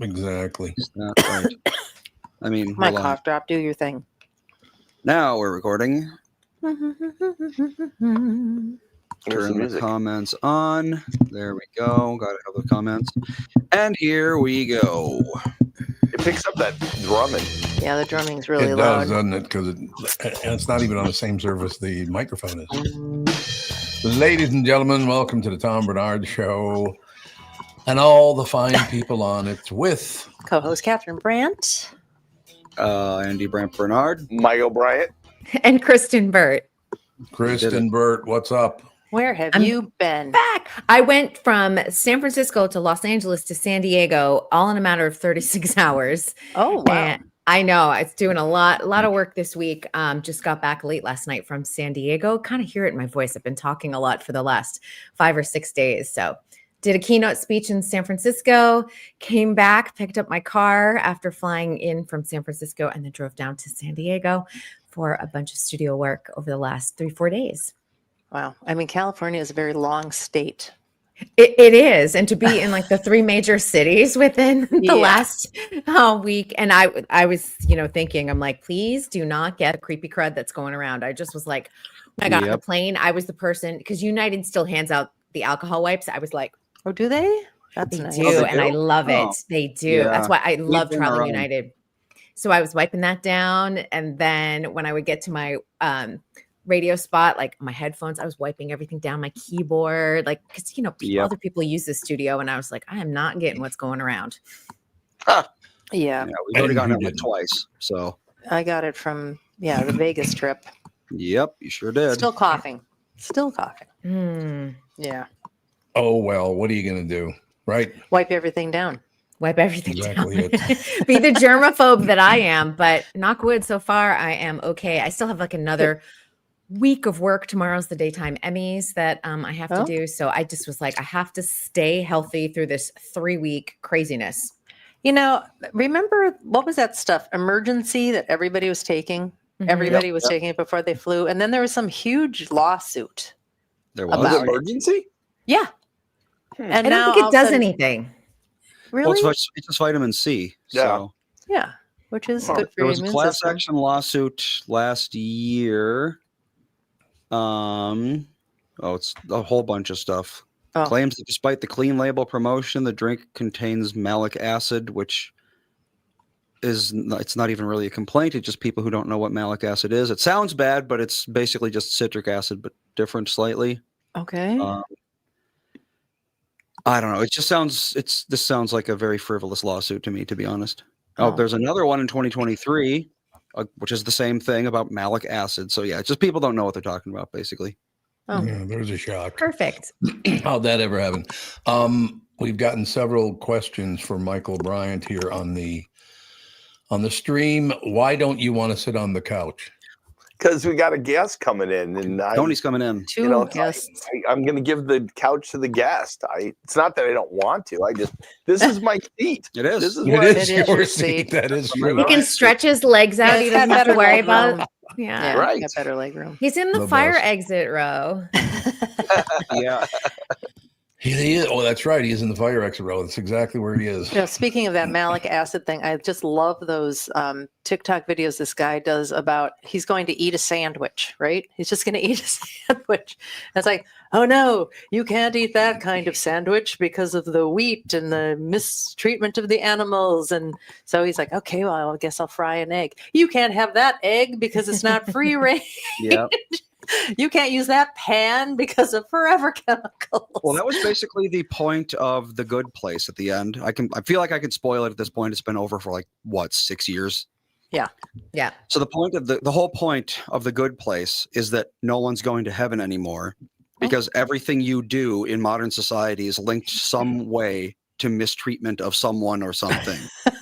exactly. It's not right. I mean, My hold on. cough drop, do your thing. Now we're recording. There's Turn the the music. comments on. There we go. Got to have the comments. And here we go. It picks up that drumming. Yeah, the drumming's really It loud. does, doesn't it? Because and it's not even on the same service the microphone is. Ladies and gentlemen, welcome to the Tom Bernard Show and all the fine people on it with Co-host Catherine Brandt. Andy Brant Bernard. Michael Bryant. And Kristen Burt. Kristen Burt. What's up? Where have I'm you been? Back. I went from San Francisco to Los Angeles to San Diego all in a matter of 36 hours. Oh, wow. And I know it's doing a lot of work this week. Just got back late last night from San Diego. Kind of hear it in my voice. I've been talking a lot for the last 5 or 6 days. So did a keynote speech in San Francisco, came back, picked up my car after flying in from San Francisco, and then drove down to San Diego for a bunch of studio work over the last 3-4 days. Wow. I mean, California is a very long state. It is. And to be in like the 3 major cities within the Yeah. last week. And I was, thinking, I'm like, please do not get a creepy crud that's going around. I just was like, when I got on the plane, I was the person, because United still hands out the alcohol wipes. I was like, Oh, do they? That's they nice. do. they And I do? love it. Oh. They do. Yeah. That's why I love been traveling around. United. So I was wiping that down. And then when I would get to my radio spot, like my headphones, I was wiping everything down, my keyboard, like, because, Yep. other people use the studio. And I was like, I am not getting what's going around. Yeah. Yeah, we've already And gotten you it like didn't. twice. So, I got it from, the Vegas trip. yep, you sure did. Still coughing. Still coughing. Hmm. Yeah. Oh, well, what are you going to do? Right? Wipe everything down. Wipe everything Exactly down. Be the germaphobe that I am, but knock wood, so far I am okay. I still have like another week of work. Tomorrow's the daytime Emmys that I have to Oh. do. So I just was like, I have to stay healthy through this 3-week craziness. Remember what was that stuff? Emergency that everybody was taking? Everybody was taking it before they flew. And then there was some huge lawsuit. There About was. it. Emergency? Yeah. Hmm. And I now don't think all it of a does sudden- anything. Really? Well, it's just vitamin C. Yeah. So Yeah. Which is Huh. good for there your was a immune class system. action lawsuit last year. It's a whole bunch of stuff. Oh. Claims that despite the clean label promotion, the drink contains malic acid, which it's not even really a complaint. It's just people who don't know what malic acid is. It sounds bad, but it's basically just citric acid, but different slightly. Okay. I don't know. It just sounds. This sounds like a very frivolous lawsuit to me, to be honest. Oh. There's another one in 2023, which is the same thing about malic acid. So yeah, it's just people don't know what they're talking about, basically. Oh. Yeah, there's a shock. Perfect. How'd that ever happen? We've gotten several questions for Michael Bryant here on the stream. Why don't you want to sit on the couch? Because we got a guest coming in, and Tony's coming in. Two guests. I'm going to give the couch to the guest. It's not that I don't want to. This is my seat. It is. This is It where is It is your your seat. seat. That is He true. He can stretch his legs out. Yeah, He it's got doesn't have to better worry leg about. room. Yeah. Yeah. Right. Got better leg room. He's in the The fire best. exit row. Yeah. He is. Oh, that's right. He is in the fire exit row. That's exactly where he is. Speaking of that malic acid thing, I just love those TikTok videos this guy does about he's going to eat a sandwich, right? He's just going to eat a sandwich. And it's like, oh no, you can't eat that kind of sandwich because of the wheat and the mistreatment of the animals. And so he's like, okay, well, I guess I'll fry an egg. You can't have that egg because it's not free range. Yeah. You can't use that pan because of forever chemicals. Well, that was basically the point of The Good Place at the end. I feel like I could spoil it at this point. It's been over for 6 years. Yeah. So the whole point of The Good Place is that no one's going to heaven anymore because everything you do in modern society is linked some way to mistreatment of someone or something.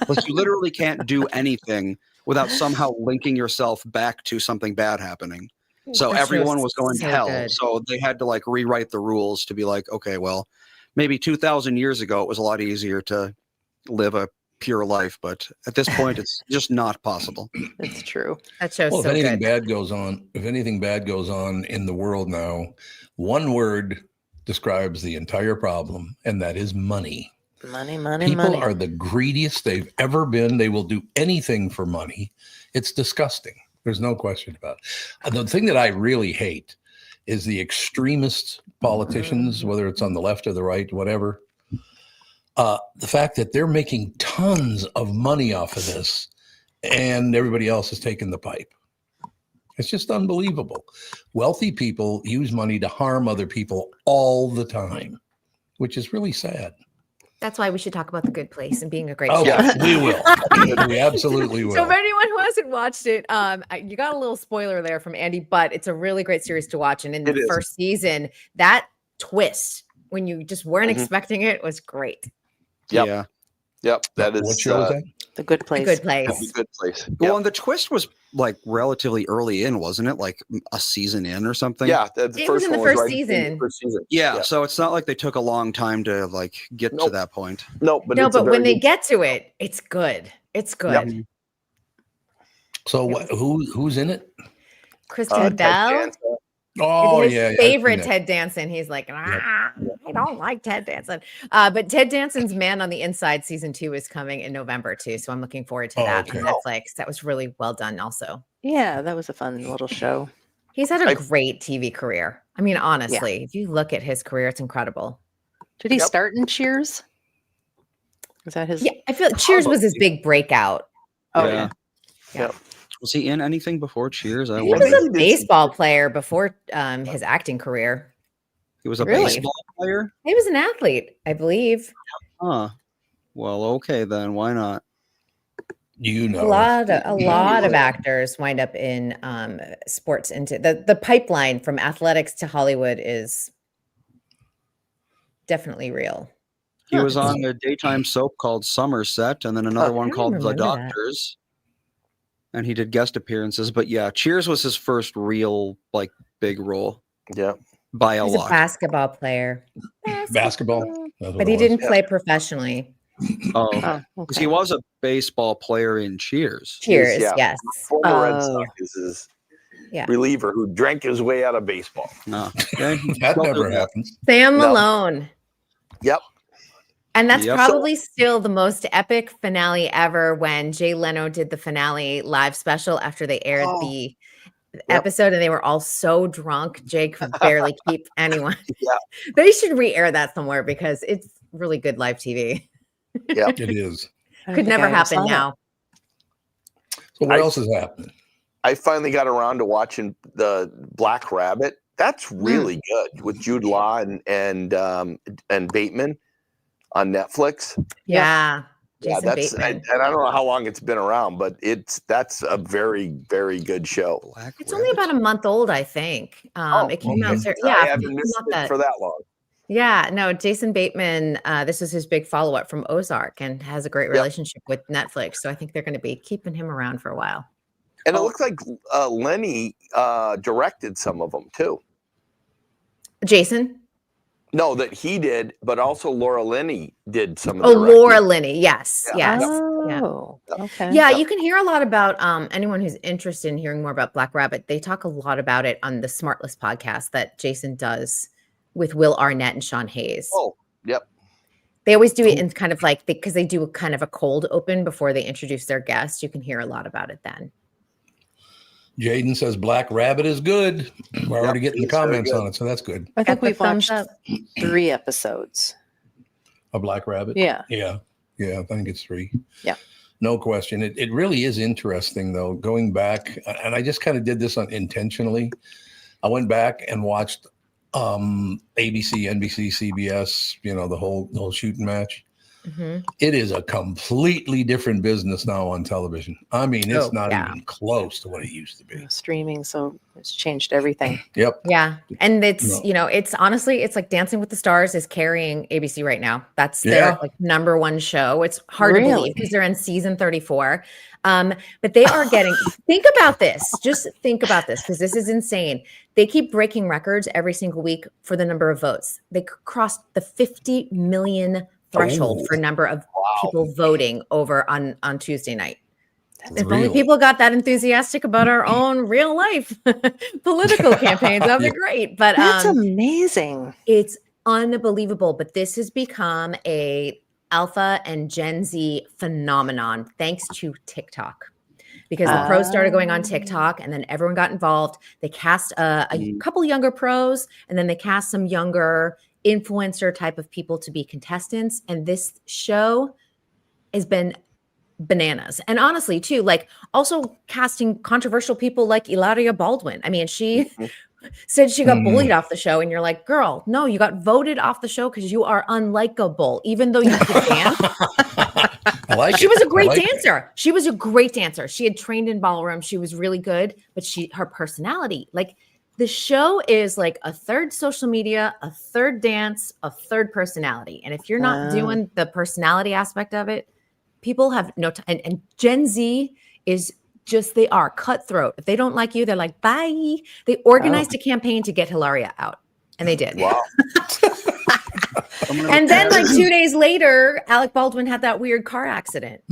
But you literally can't do anything without somehow linking yourself back to something bad happening. So That everyone show's was going to so hell. good. So they had to rewrite the rules to be like, okay, well, maybe 2,000 years ago, it was a lot easier to live a pure life. But at this point, it's just not possible. It's true. That show's Well, so if anything good. bad goes on in the world now, one word describes the entire problem, and that is money. Money, money, People money. are the greediest they've ever been. They will do anything for money. It's disgusting. There's no question about it. And the thing that I really hate is the extremist politicians, whether it's on the left or the right, whatever. The fact that they're making tons of money off of this and everybody else is taking the pipe. It's just unbelievable. Wealthy people use money to harm other people all the time, which is really sad. That's why we should talk about The Good Place and being a great Oh, show. yeah, we will. We absolutely will. So for anyone who hasn't watched it, you got a little spoiler there from Andy, but it's a really great series to watch. And in the first season, that twist, when you just weren't expecting it, was great. Yep. Yeah. Yep. That is What show is that? The Good Place. The Good Place. The Good Place. Well, Yep. and the twist was like relatively early in, wasn't it? Like a season in or something? Yeah. The It first was in the one first right in the season. first season. Yeah. So it's not like they took a long time to like get to Nope. that point. No, but No, it's a but very when they good- get to it, it's good. It's good. Yep. So who's in it? Kristen Ted Bell. Danson. Oh, His yeah. favorite I've seen that. Ted Danson. He's like, I don't like Ted Danson. But Ted Danson's Man on the Inside season 2 is coming in November too. So I'm looking forward to Oh, that okay. on Netflix. That was really well done also. Yeah, that was a fun little show. He's had a great TV career. I mean, honestly, if you look at his career, it's incredible. Did he Yep. start in Cheers? Is that his? Yeah, I feel Cheers was his big breakout. Oh, Yeah. yeah. Yep. Was he in anything before Cheers? I He wonder. was think a he did baseball player before his acting career. He was a Really? baseball player? He was an athlete, I believe. Huh. Well, okay then. Why not? You know. A lot of actors wind up in sports. Into the pipeline from athletics to Hollywood is definitely real. He Huh. was on a daytime soap called Somerset, and then another one I called The remember that. Doctors. And he did guest appearances. But yeah, Cheers was his first real like big role Yeah. by a He's a lot. basketball player. Basketball. That's what But it he was. didn't play professionally. Oh, Oh, 'cause okay. he was a baseball player in Cheers. Cheers, yeah. yes. Former Red Oh. Sox is his Yeah. reliever who drank his way out of baseball. No, yeah, he That still never did that. happens. Sam No. Malone. Yep. And that's Yep. probably still the most epic finale ever when Jay Leno did the finale live special after they aired Oh. the episode and they were all so drunk. Jay could barely keep anyone. Yeah. They should re-air that somewhere because it's really good live TV. Yep. It is. I don't Could think never I ever saw happen that. now. So what I- else is happening? I finally got around to watching the Black Rabbit. That's really good with Jude Law and Bateman on Netflix. Yeah. Yeah, Jason that's Bateman. and I don't know how long it's been around, but that's a very, very good show. Black It's only Rabbit? about a month old, I think. It came out. okay. Yeah, I it's haven't missed not it that- for that long. Yeah, no, Jason Bateman, this is his big follow-up from Ozark and has a great Yep. relationship with Netflix. So I think they're going to be keeping him around for a while. And it looks like Lenny directed some of them too. Jason? No, that he did, but also Laura Linney did some of Oh, the directing. Laura Linney. Yes. Yeah. Yes. Oh, okay. Yeah, Yep. you can hear a lot about anyone who's interested in hearing more about Black Rabbit. They talk a lot about it on the Smartless podcast that Jason does with Will Arnett and Sean Hayes. Oh, yep. They always do it in kind of like because they do kind of a cold open before they introduce their guest. You can hear a lot about it then. Jaden says Black Rabbit is good. We're already getting the it's very comments good. on it, so that's good. I think Got the we've thumbs watched 3 episodes. A Black Rabbit. Yeah. Yeah. I think it's 3. Yeah. No question. It really is interesting though. Going back, and I just kind of did this intentionally. I went back and watched ABC, NBC, CBS. The whole shooting match. Mhm. It is a completely different business now on television. I mean, it's Oh, not yeah. even close to what it used to be. Streaming, so it's changed everything. Yep. Yeah. And it's, No. it's honestly, it's like Dancing with the Stars is carrying ABC right now. That's Yeah. their like number one show. It's hard to Really? believe because they're in season 34. But they are getting, think about this. Just think about this because this is insane. They keep breaking records every single week for the number of votes. They crossed the 50 million threshold Oh. for number of people voting over on Tuesday night. If only Really? people got that enthusiastic about our own real life political campaigns, that'd be great. But That's amazing. it's unbelievable. But this has become a Alpha and Gen Z phenomenon thanks to TikTok. Because the pros started going on TikTok and then everyone got involved. They cast a couple younger pros and then they cast some younger influencer type of people to be contestants. And this show has been bananas. And honestly, too, like also casting controversial people like Ilaria Baldwin. I mean, she said she got bullied off the show, and you're like, girl, no, you got voted off the show because you are unlikable, even though you could dance. She was a great dancer. She was a great dancer. She had trained in ballroom. She was really good, but her personality, like the show is like a third social media, a third dance, a third personality. And if you're not doing the personality aspect of it, people have no time. And Gen Z is just, they are cutthroat. If they don't like you, they're like, bye. They organized a campaign to get Hilaria out. And they did. Wow. And then like 2 days later, Alec Baldwin had that weird car accident.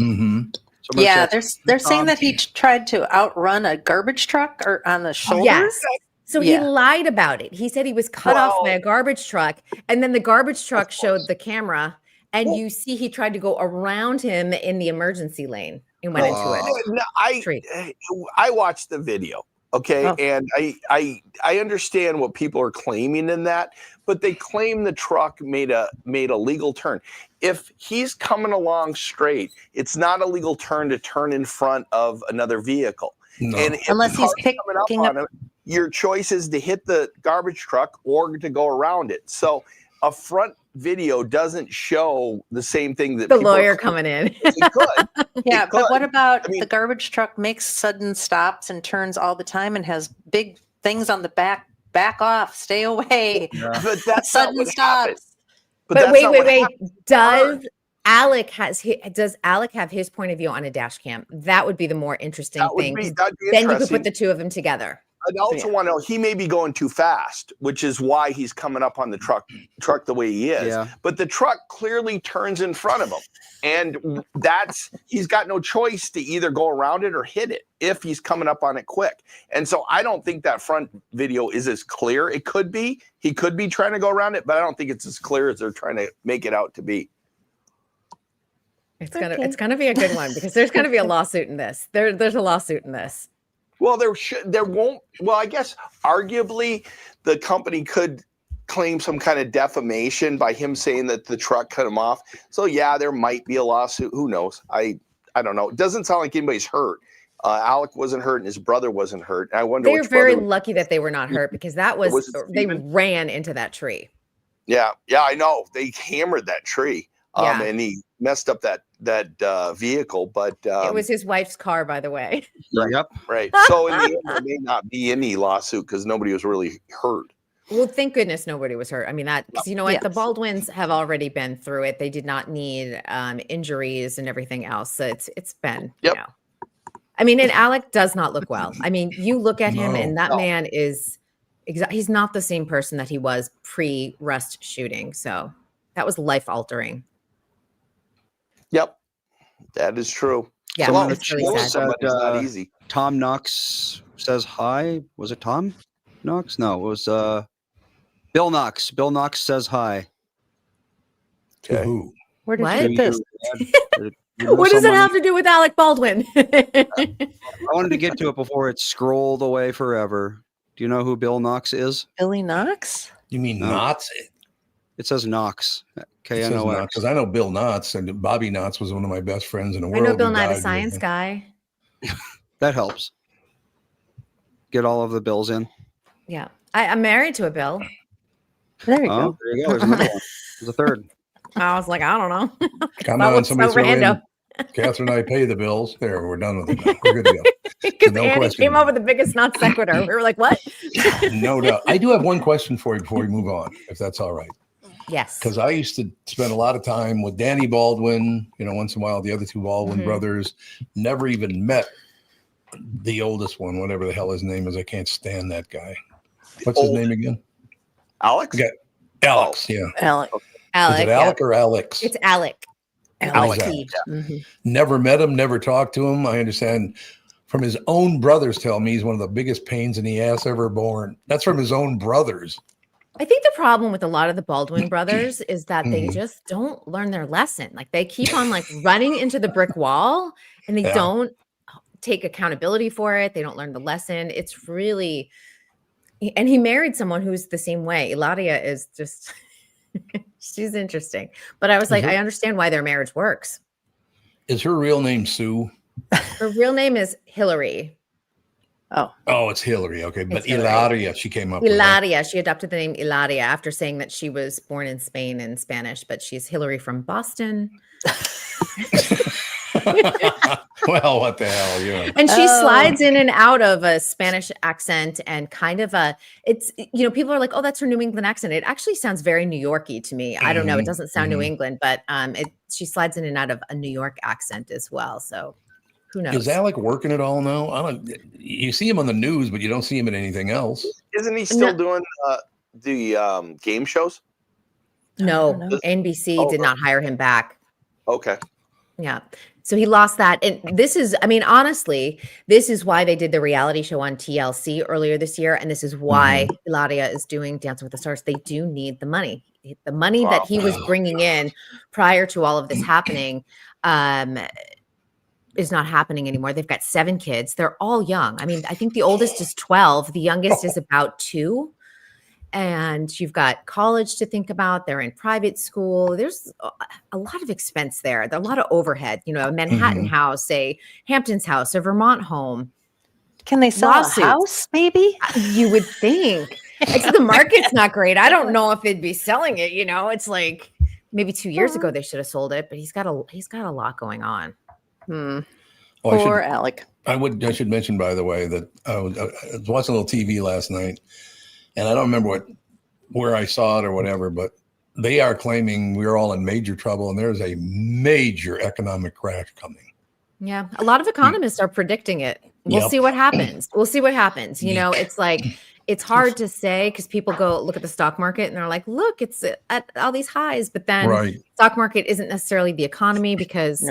Yeah, they're saying that he tried to outrun a garbage truck or on the shoulder. Yes. So he lied about it. He said he was cut off by a garbage truck. And then the garbage truck showed the camera. And you see he tried to go around him in the emergency lane and went into it. No, I watched the video. Okay. And I understand what people are claiming in that, but they claim the truck made a legal turn. If he's coming along straight, it's not a legal turn to turn in front of another vehicle. No. And unless he's picking up him, your choice is to hit the garbage truck or to go around it. So a front video doesn't show the same thing that the lawyer coming in. It could. Yeah, but what about the garbage truck makes sudden stops and turns all the time and has big things on the back? Back off, stay away. Yeah. But that's sudden stops. But wait. Does Alec have his point of view on a dash cam? That would be the more interesting thing. Then you could put the two of them together. I also want to know, he may be going too fast, which is why he's coming up on the truck the way he is. Yeah. But the truck clearly turns in front of him. And he's got no choice to either go around it or hit it if he's coming up on it quick. And so I don't think that front video is as clear. It could be. He could be trying to go around it, but I don't think it's as clear as they're trying to make it out to be. It's gonna be a good one because there's gonna be a lawsuit in this. There's a lawsuit in this. Well, there won't. Well, I guess arguably the company could claim some kind of defamation by him saying that the truck cut him off. So yeah, there might be a lawsuit. Who knows? I don't know. It doesn't sound like anybody's hurt. Alec wasn't hurt and his brother wasn't hurt. I wonder. They're very lucky that they were not hurt because they ran into that tree. Yeah, I know. They hammered that tree. And he messed up that vehicle, but it was his wife's car, by the way. Yep. Right. So in the end, there may not be any lawsuit because nobody was really hurt. Well, thank goodness nobody was hurt. I mean, because you know what, the Baldwins have already been through it. They did not need injuries and everything else. So it's been, you know. I mean, and Alec does not look well. I mean, you look at him and that man is he's not the same person that he was pre-Rust shooting. So that was life altering. Yep, that is true. Yeah, so it's really sad. It's not easy. Tom Knox says hi. Was it Tom Knox? No, it was Bill Knox. Bill Knox says hi. Okay. Who? Where did you get this? What does it have to do with Alec Baldwin? I wanted to get to it before it scrolled away forever. Do you know who Bill Knox is? Billy Knox? You mean Knox? It says Knox. K-N-O-X. Because I know Bill Knotts, and Bobby Knotts was one of my best friends in the world. I know Bill Nye, the science guy. That helps. Get all of the bills in. Yeah. I'm married to a Bill. There you go. There you go. There's another one. There's a third. I was like, I don't know. Come on, somebody throw in. Catherine and I pay the bills. There, we're done with it now. We're good to go. Because no Andy came up with the biggest non sequitur. We were like, what? No doubt. I do have one question for you before we move on, if that's all right. Yes. Because I used to spend a lot of time with Danny Baldwin, once in a while, the other two Baldwin brothers. Never even met the oldest one, whatever the hell his name is. I can't stand that guy. What's his name again? Alex? Okay. Alex, yeah. Alec. Is it Alec or Alex? It's Alec. Alec. Never met him, never talked to him. I understand from his own brothers tell me he's one of the biggest pains in the ass ever born. That's from his own brothers. I think the problem with a lot of the Baldwin brothers is that they Mhm. just don't learn their lesson. Like they keep on like running into the brick wall and they Yeah. don't take accountability for it. They don't learn the lesson. It's really, and he married someone who's the same way. Ilaria is just, she's interesting. But I was like, I understand why their marriage works. Is her real name Sue? Her real name is Hillary. Oh, it's Hillary. Okay. But It's Hillary. Ilaria, she came up with that. Ilaria. She adopted the name Ilaria after saying that she was born in Spain in Spanish, but she's Hillary from Boston. Well, what the hell, yeah. And she slides in and out of a Spanish accent and kind of it's, people are like, oh, that's her New England accent. It actually sounds very New Yorky to me. I don't know. It doesn't sound New England, but she slides in and out of a New York accent as well. So who knows? Is Alec working at all now? You see him on the news, but you don't see him in anything else. Isn't he still doing the game shows? No, NBC did not hire him back. Okay. Yeah. So he lost that. And this is, honestly, this is why they did the reality show on TLC earlier this year. And this is why Ilaria is doing Dancing with the Stars. They do need the money. The money that he was bringing in prior to all of this happening is not happening anymore. They've got 7 kids. They're all young. I think the oldest is 12. The youngest is about 2. And you've got college to think about. They're in private school. There's a lot of expense there. There's a lot of overhead, a Manhattan house, a Hamptons house, a Vermont home. Can they sell a house maybe? You would think. The market's not great. I don't know if they'd be selling it. It's like maybe 2 years ago they should have sold it, but he's got a lot going on. Poor Alec. I should mention, by the way, that I was watching a little TV last night, and I don't remember where I saw it or whatever, but they are claiming we're all in major trouble, and there's a major economic crash coming. Yeah, a lot of economists are predicting it. We'll see what happens. It's like, it's hard to say because people go look at the stock market and they're like, look, it's at all these highs, but then stock market isn't necessarily the economy because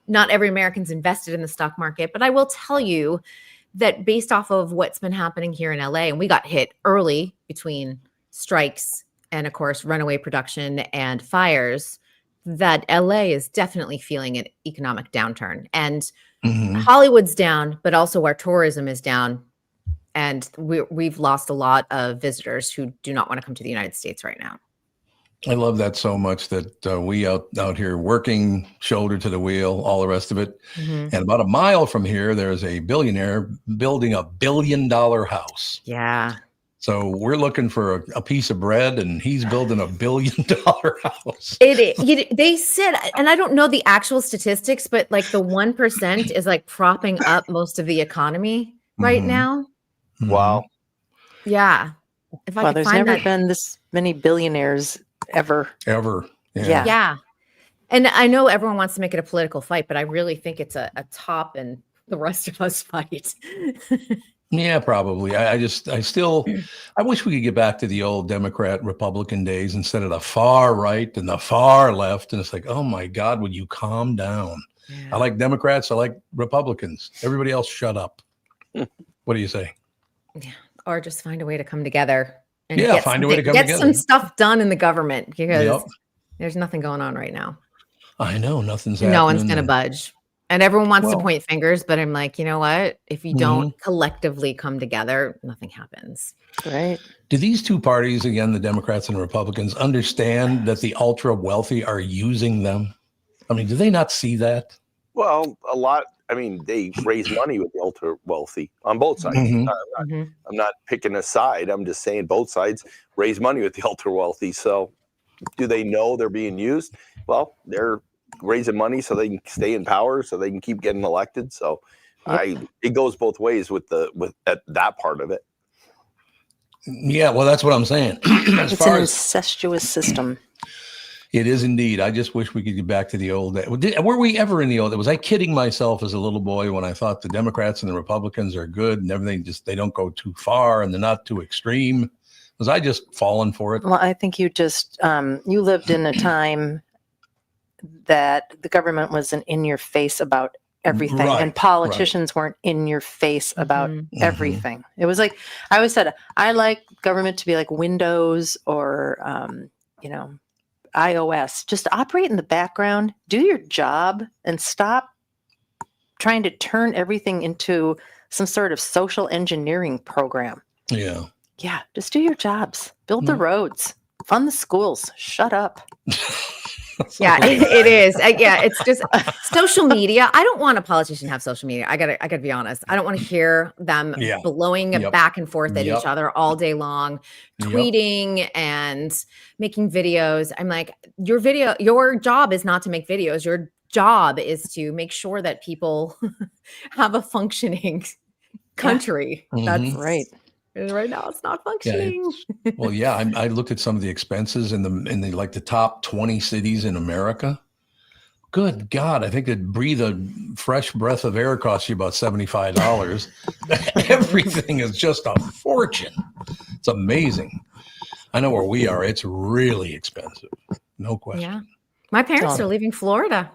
not every American's invested in the stock market. But I will tell you that based off of what's been happening here in LA, and we got hit early between strikes and, of course, runaway production and fires, that LA is definitely feeling an economic downturn. And Hollywood's down, but also our tourism is down. And we've lost a lot of visitors who do not want to come to the United States right now. I love that so much that we out here working shoulder to the wheel, all the rest of it. And about a mile from here, there's a billionaire building $1 billion house. Yeah. So we're looking for a piece of bread, and he's building $1 billion house. They said, and I don't know the actual statistics, but like the 1% is like propping up most of the economy right now. Wow. Yeah. If I could there's find never been this many billionaires ever. Yeah. And I know everyone wants to make it a political fight, but I really think it's a top and the rest of us fight. Yeah, probably. I wish we could get back to the old Democrat Republican days instead of the far right and the far left. And it's like, oh my God, would you calm down? Yeah. I like Democrats. I like Republicans. Everybody else shut up. What do you say? Yeah. Or just find a way to come together. And find a way to come together. Get some stuff done in the government because there's nothing going on right now. I know nothing's happening. No one's going to budge. And everyone wants to point fingers, but I'm like, you know what? If you don't collectively come together, nothing happens. Right. Do these two parties, again, the Democrats and the Republicans, understand that the ultra wealthy are using them? I mean, do they not see that? Well, a lot. I mean, they raise money with the ultra wealthy on both sides. I'm not picking a side. I'm just saying both sides raise money with the ultra wealthy. So do they know they're being used? Well, they're raising money so they can stay in power, so they can keep getting elected. So it goes both ways with that part of it. Yeah, well, that's what I'm saying. It's an incestuous system. It is indeed. I just wish we could get back to the old days. Were we ever in the old days? Was I kidding myself as a little boy when I thought the Democrats and the Republicans are good and everything, they don't go too far and they're not too extreme? Was I just falling for it? Well, I think you just, you lived in a time that the government was in your face about everything, Right, and politicians weren't in your face about everything. It was like, I always said, I like government to be like Windows or, iOS. Just operate in the background, do your job, and stop trying to turn everything into some sort of social engineering program. Yeah. Yeah, just do your jobs. Build the roads. Fund the schools. Shut up. Yeah, it is. Yeah, it's just social media. I don't want a politician to have social media. I gotta be honest. I don't want to hear them blowing it back and forth at each other all day long, tweeting and making videos. I'm like, your job is not to make videos. Your job is to make sure that people have a functioning country. That's right. Right now, it's not functioning. Yeah, I looked at some of the expenses in the like the top 20 cities in America. Good God, I think to breathe a fresh breath of air costs you about $75. Everything is just a fortune. It's amazing. I know where we are. It's really expensive. No question. Yeah. My parents are leaving Florida.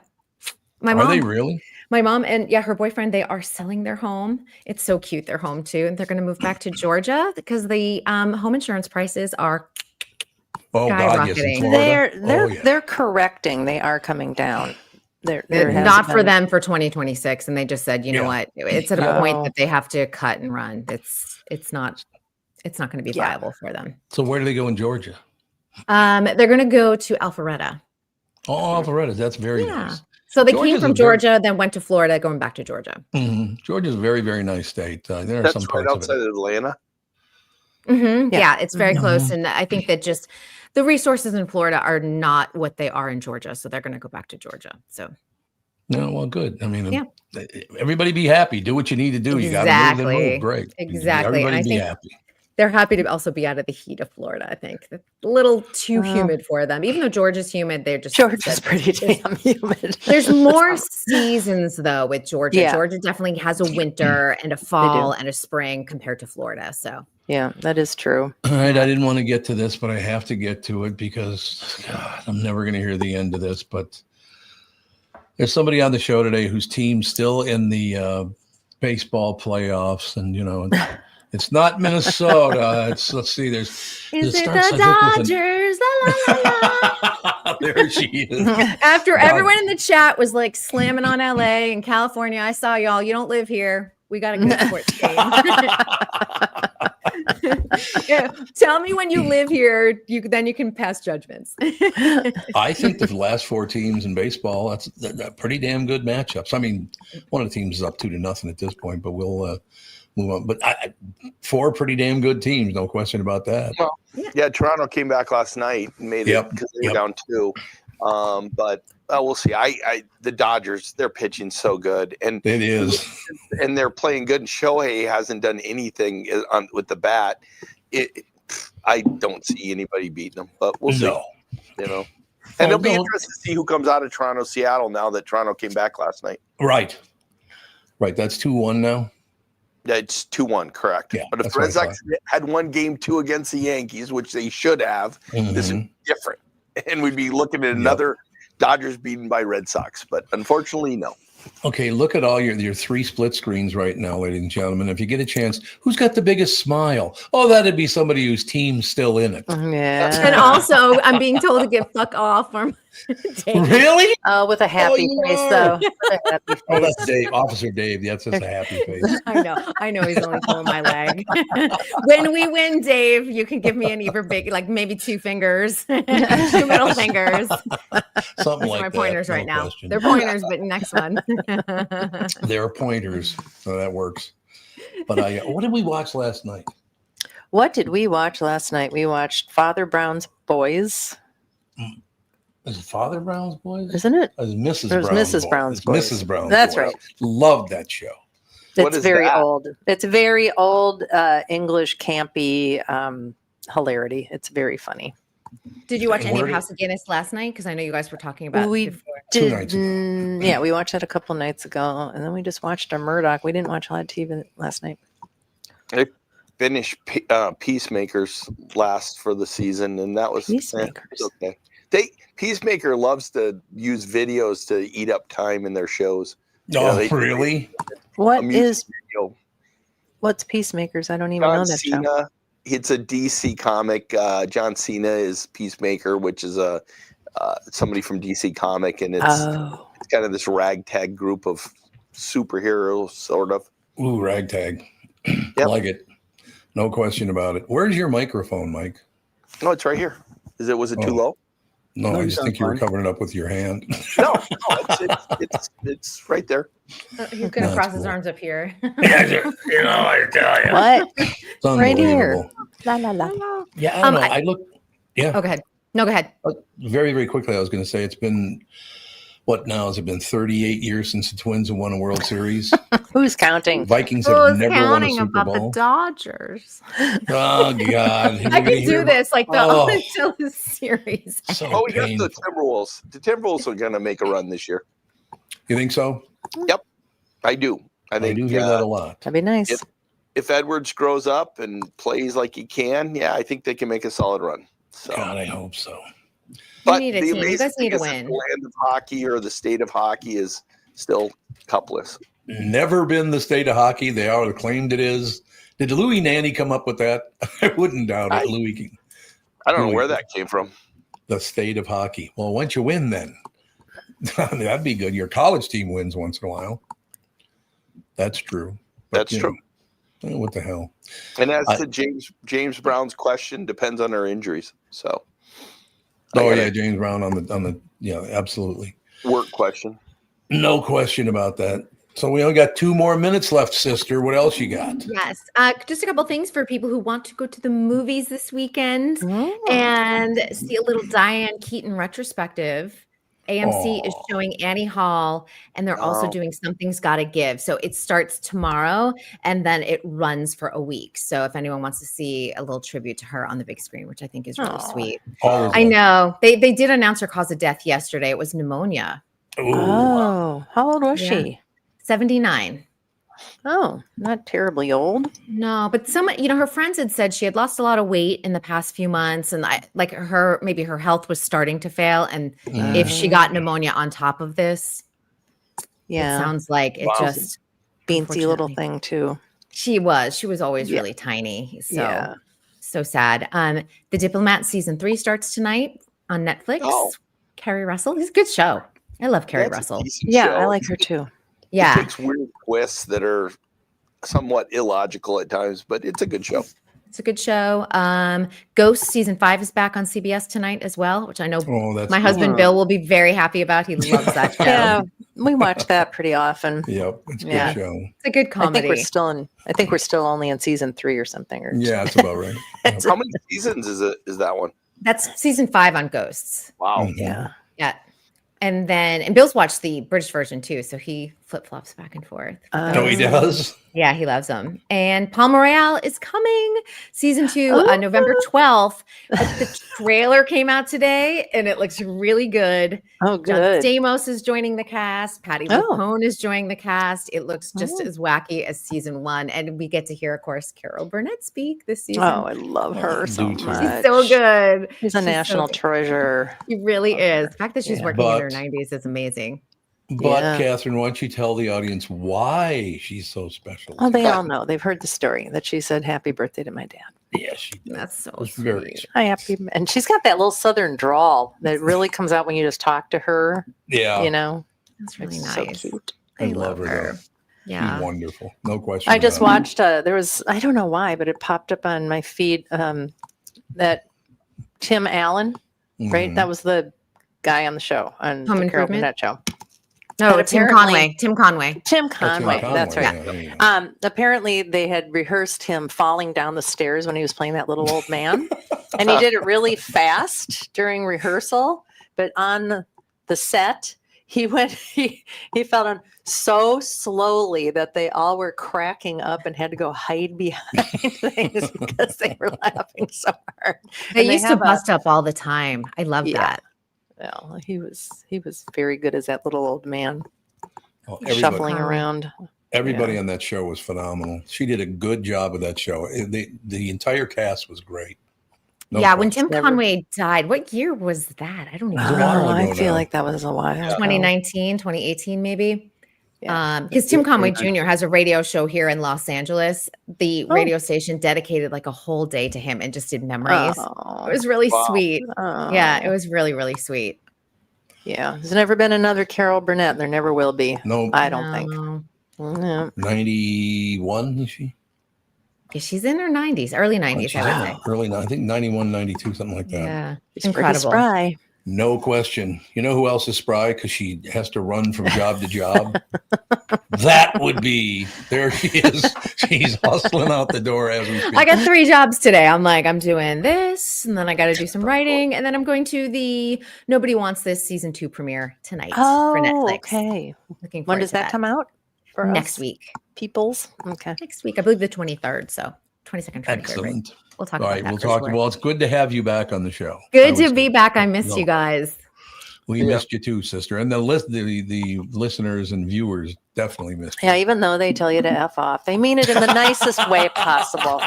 Are they really? My mom and her boyfriend, they are selling their home. It's so cute, their home too. And they're going to move back to Georgia because the home insurance prices are skyrocketing. They're correcting. They are coming down. They're not for them for 2026. And they just said, you know what? It's at a point that they have to cut and run. It's not going to be viable for them. So where do they go in Georgia? They're going to go to Alpharetta. Oh, Alpharetta. That's very nice. So they came from Georgia, then went to Florida, going back to Georgia. Georgia's a very, very nice state. There That's are some right parts outside of Atlanta. Yeah, it's very close. And I think that just the resources in Florida are not what they are in Georgia. So they're going to go back to Georgia. So. No, well, good. I mean, everybody be happy. Do what you need to do. You got to move and move. Great. Exactly. Everybody and I be think happy. They're happy to also be out of the heat of Florida, I think. It's a little too humid for them. Even though Georgia's humid, Georgia's pretty damn humid. There's more seasons, though, with Georgia. Yeah. Georgia definitely has a winter and a fall and a spring compared to Florida. So yeah, that is true. All right. I didn't want to get to this, but I have to get to it because I'm never going to hear the end of this. But there's somebody on the show today whose team's still in the baseball playoffs. And, it's not Minnesota. Let's see. Is it the Dodgers? La, la, la, la. There she is. After everyone in the chat was like slamming on LA and California, I saw y'all. You don't live here. We got a good sports team. Tell me when you live here. Then you can pass judgments. I think the last four teams in baseball, that's pretty damn good matchups. I mean, one of the teams is up 2-0 at this point, but we'll move on. But four pretty damn good teams, no question about that. Well, Toronto came back last night and made it because they were down 2. But we'll see. The Dodgers, they're pitching so good, and it is, and they're playing good. And Shohei hasn't done anything with the bat. I don't see anybody beating them, but we'll see. And it'll be interesting to see who comes out of Toronto, Seattle now that Toronto came back last night. Right. That's 2-1 now. Yeah, it's 2-1, correct. Yeah, but if the Red Sox had won game 2 against the Yankees, which they should have, this is different. And we'd be looking at another Dodgers beaten by Red Sox. But unfortunately, no. Okay, look at all your 3 split screens right now, ladies and gentlemen. If you get a chance, who's got the biggest smile? Oh, that'd be somebody whose team's still in it. Yeah. And also, I'm being told to get fuck off from Dave. Really? Oh, with a happy face, though. Oh, that's Dave, Officer Dave. That's just a happy face. I know. He's only pulling my leg. When we win, Dave, you can give me an even big, like maybe 2 fingers, 2 middle fingers. Something like my that. Pointers right now. They're pointers, but next one. They're pointers, so that works. But what did we watch last night? What did we watch last night? We watched Father Brown's Boys. Is it Father Brown's Boys? Isn't it? It's Mrs. Brown's Boys. Mrs. Brown's That's Boys. right. Love that show. It's very old. It's very old English campy hilarity. It's very funny. Did you watch any of House of Guinness last night? Because I know you guys were talking about it before. 2 nights ago. Yeah, we watched that a couple nights ago, and then we just watched our Murdoch. We didn't watch a lot of TV last night. I finished Peacemakers last for the season, and that was Peacemakers. Okay. Peacemaker loves to use videos to eat up time in their shows. Oh, they- really? What a music is video. what's Peacemakers? I don't even know John that show. Cena. It's a DC comic. John Cena is Peacemaker, which is a somebody from DC comic, and it's kind of this ragtag group of superheroes, sort of. Ooh, ragtag. Yep. Like it. No question about it. Where's your microphone, Mike? No, it's right here. Was it too low? No, No, I you just sound think you were fine. covering it up with your hand. No, it's right there. He's gonna That's cross his cool. arms up here. I tell you. What? It's Right here. unbelievable. La la la. Yeah, I don't know. I look. Yeah. Oh, go ahead. No, go ahead. Very, very quickly, I was going to say it's been, what now? Has it been 38 years since the Twins have won a World Series? Who's counting? Vikings have never won a counting Super about Bowl. the Dodgers? Oh, God. We're I gonna could hear do about- this like the Oh. until the series. So Oh, we got painful. the Timberwolves. The Timberwolves are going to make a run this year. You think so? I do. I think do hear that a lot. That'd be nice. Yep. If Edwards grows up and plays like he can, yeah, I think they can make a solid run. So, God, I hope so. You need a the team. You amazing guys need thing to is that win. the land of hockey or the state of hockey is still cupless. Never been the state of hockey. They are claimed it is. Did Louis Nanny come up with that? I wouldn't doubt it. Louis, I don't know where that came from. the state of hockey. Well, once you win, then that'd be good. Your college team wins once in a while. That's true. That's true. What the hell? And as to James Brown's question, depends on our injuries. So, Oh yeah, James Brown on the yeah, absolutely. Work question. No question about that. So we only got 2 more minutes left, sister. What else you got? Yes. Just a couple things for people who want to go to the movies this weekend Oh. and see a little Diane Keaton retrospective. AMC is showing Annie Hall, and they're also doing Something's Gotta Give. So it starts tomorrow, and then it runs for a week. So if anyone wants to see a little tribute to her on the big screen, which I think is really sweet. Always I know. They did announce her cause of death yesterday. It was pneumonia. Ooh. Oh, how old was she? 79. Oh, not terribly old. No, but her friends had said she had lost a lot of weight in the past few months, and maybe her health was starting to fail. And if she got pneumonia on top of this, it sounds like it just beansy little thing too. She was always really tiny. So so sad. The Diplomat season 3 starts tonight on Netflix. Carrie Russell. It's a good show. I love Carrie Russell. Yeah, I like her too. It takes weird twists that are somewhat illogical at times, but it's a good show. It's a good show. Ghost season 5 is back on CBS tonight as well, which I know my husband Bill will be very happy about. He loves that show. Yeah, we watch that pretty often. Yep, it's a good show. It's a good comedy. I think we're still only in season 3 or something. Yeah, that's about right. How many seasons is that one? That's season 5 on Ghosts. Wow. Yeah. Yeah. And Bill's watched the British version too, so he flip-flops back and forth. Oh, he does? Yeah, he loves them. And Palm Royale is coming, season 2, on November 12th. But the trailer came out today, and it looks really good. Oh, good. John Stamos is joining the cast. Patty LuPone is joining the cast. It looks just as wacky as season 1. And we get to hear, of course, Carol Burnett speak this season. Oh, I love her so much. She's so good. She's a national treasure. She really is. The fact that she's working in her 90s is amazing. But Catherine, why don't you tell the audience why she's so special? Oh, they all know. They've heard the story that she said "Happy birthday" to my dad. Yeah, she did. That's so It's sweet. very Hi, happy, and she's got that little Southern drawl that really comes out when you just talk to her. Yeah, you know, that's really it's nice. So cute. I love her. Yeah, she's wonderful. No question. I just watched. There was, I don't know why, but it popped up on my feed. That Tim Allen, right? That was the guy on the show on Home the Carol Improvement? Burnett show. No, Tim Conway. Tim Conway. That's right. Yeah. Apparently, they had rehearsed him falling down the stairs when he was playing that little old man, and he did it really fast during rehearsal. But on the set, he fell down so slowly that they all were cracking up and had to go hide behind things because they were laughing so hard. They used to bust up all the time. I love that. Well, he was very good as that little old man, shuffling around. Everybody on that show was phenomenal. She did a good job of that show. The entire cast was great. No when Tim Conway died, what year was that? I don't even know. I feel like that was a while. 2019, 2018, maybe. Because Tim Conway Jr. has a radio show here in Los Angeles. The radio station dedicated like a whole day to him and just did memories. It was really sweet. Yeah, it was really, really sweet. Yeah, there's never been another Carol Burnett. There never will be. No, I don't think. No. 91 is she? Yeah, she's in her 90s, early 90s, I would say. Early, I think 91, 92, something like that. Yeah, She's incredible. pretty spry. No question. You know who else is spry because she has to run from job to job? That would be, there she is. She's hustling out the door as we speak. I got 3 jobs today. I'm doing this, and then I got to do some writing, and then I'm going to the Nobody Wants This season 2 premiere tonight for Netflix. Okay. Looking forward When does to that come out? For next us week. Peoples. Okay. Next week, I believe the 23rd. So 22nd, 23rd. Excellent. Right? We'll talk All about right, that. we'll for talk. sure. Well, it's good to have you back on the show. Good to be back. I missed you guys. We missed you too, sister. And the listeners and viewers definitely missed you. Yeah, even though they tell you to F off, they mean it in the nicest way possible.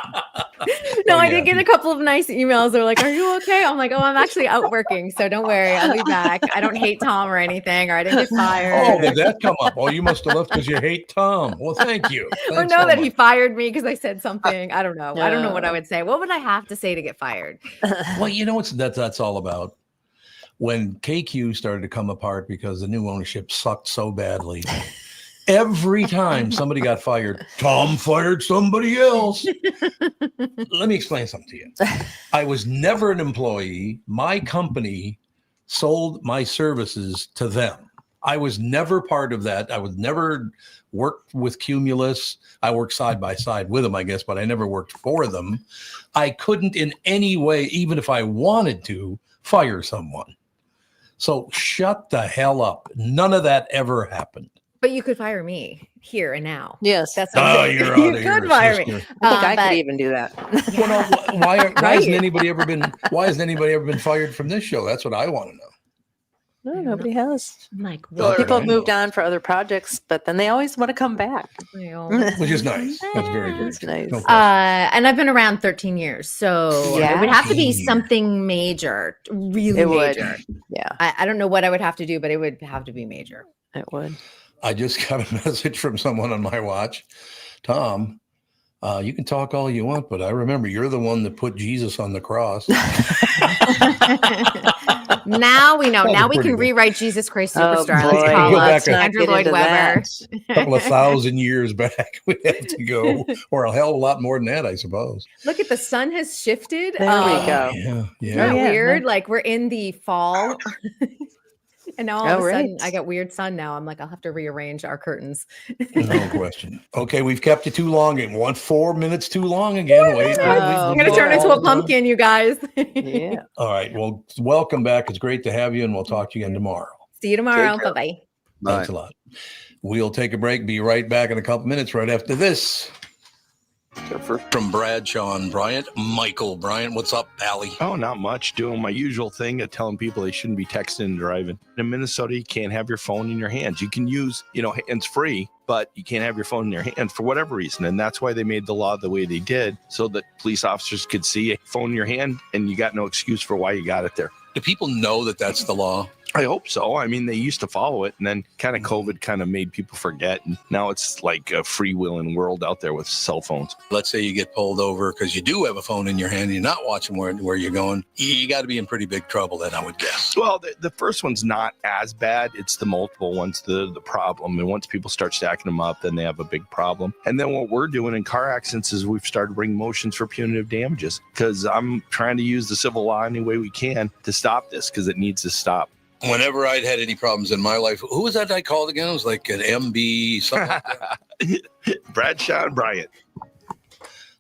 No, I did get a couple of nice emails. They're like, "Are you okay?" I'm like, "Oh, I'm actually out working, so don't worry. I'll be back. I don't hate Tom or anything, or I didn't get fired." Oh, did that come up? Oh, you must have left because you hate Tom. Well, thank you. Or Thanks know so that much. he fired me because I said something. I don't know. I don't know what I would say. What would I have to say to get fired? Well, you know what that's all about. When KQ started to come apart because the new ownership sucked so badly, every time somebody got fired, Tom fired somebody else. Let me explain something to you. I was never an employee. My company sold my services to them. I was never part of that. I was never worked with Cumulus. I worked side by side with them, I guess, but I never worked for them. I couldn't in any way, even if I wanted to, fire someone. So shut the hell up. None of that ever happened. But you could fire me here and now. Yes. That's You're you out of here, could fire me. sister. I think I but- could even do that. Well, no, why Right. hasn't anybody ever been fired from this show? That's what I want to know. No, nobody has. I'm like, Well, what? People I have know. moved on for other projects, but then they always want to come back. Which is nice. That's very good. It's nice. No question. And I've been around 13 years, so Yeah. it would have to be 13. something major, really It would. major. Yeah, I don't know what I would have to do, but it would have to be major. it would. I just got a message from someone on my watch. Tom, you can talk all you want, but I remember you're the one that put Jesus on the cross. Now we know. That Now was we pretty can good. rewrite Jesus Christ Oh, Superstar. boy. Let's call Go up back a- Andrew Lloyd Webber. A couple of thousand years back, we have to go, or a hell of a lot more than that, I suppose. Look at the sun has shifted. There we go. Yeah, Isn't yeah. that yeah. weird? Like we're in the fall. And now all of a right. sudden I got weird sun now. I'm like, I'll have to rearrange our curtains. No question. Okay, we've kept you too long. And 4 minutes too long again. Wait, I'm gonna turn into a pumpkin, you guys. Yeah. All right. Well, welcome back. It's great to have you, and we'll talk to you again tomorrow. See you tomorrow. Take care. Bye bye. Thanks a lot. We'll take a break. Be right back in a couple minutes right after this. From Bradshaw and Bryant, Michael Bryant. What's up, Allie? Oh, not much. Doing my usual thing of telling people they shouldn't be texting and driving. In Minnesota, you can't have your phone in your hands. You can use, hands free, but you can't have your phone in your hands for whatever reason. And that's why they made the law the way they did, so that police officers could see a phone in your hand and you got no excuse for why you got it there. Do people know that that's the law? I hope so. I mean, they used to follow it, and then kind of COVID kind of made people forget. And now it's like a freewheeling world out there with cell phones. Let's say you get pulled over because you do have a phone in your hand and you're not watching where you're going. You got to be in pretty big trouble then, I would guess. Well, the first one's not as bad. It's the multiple ones, the problem. And once people start stacking them up, then they have a big problem. And then what we're doing in car accidents is we've started bringing motions for punitive damages, because I'm trying to use the civil law any way we can to stop this, because it needs to stop. Whenever I'd had any problems in my life, who was that I called again? It was like an MB, something like that. Bradshaw and Bryant.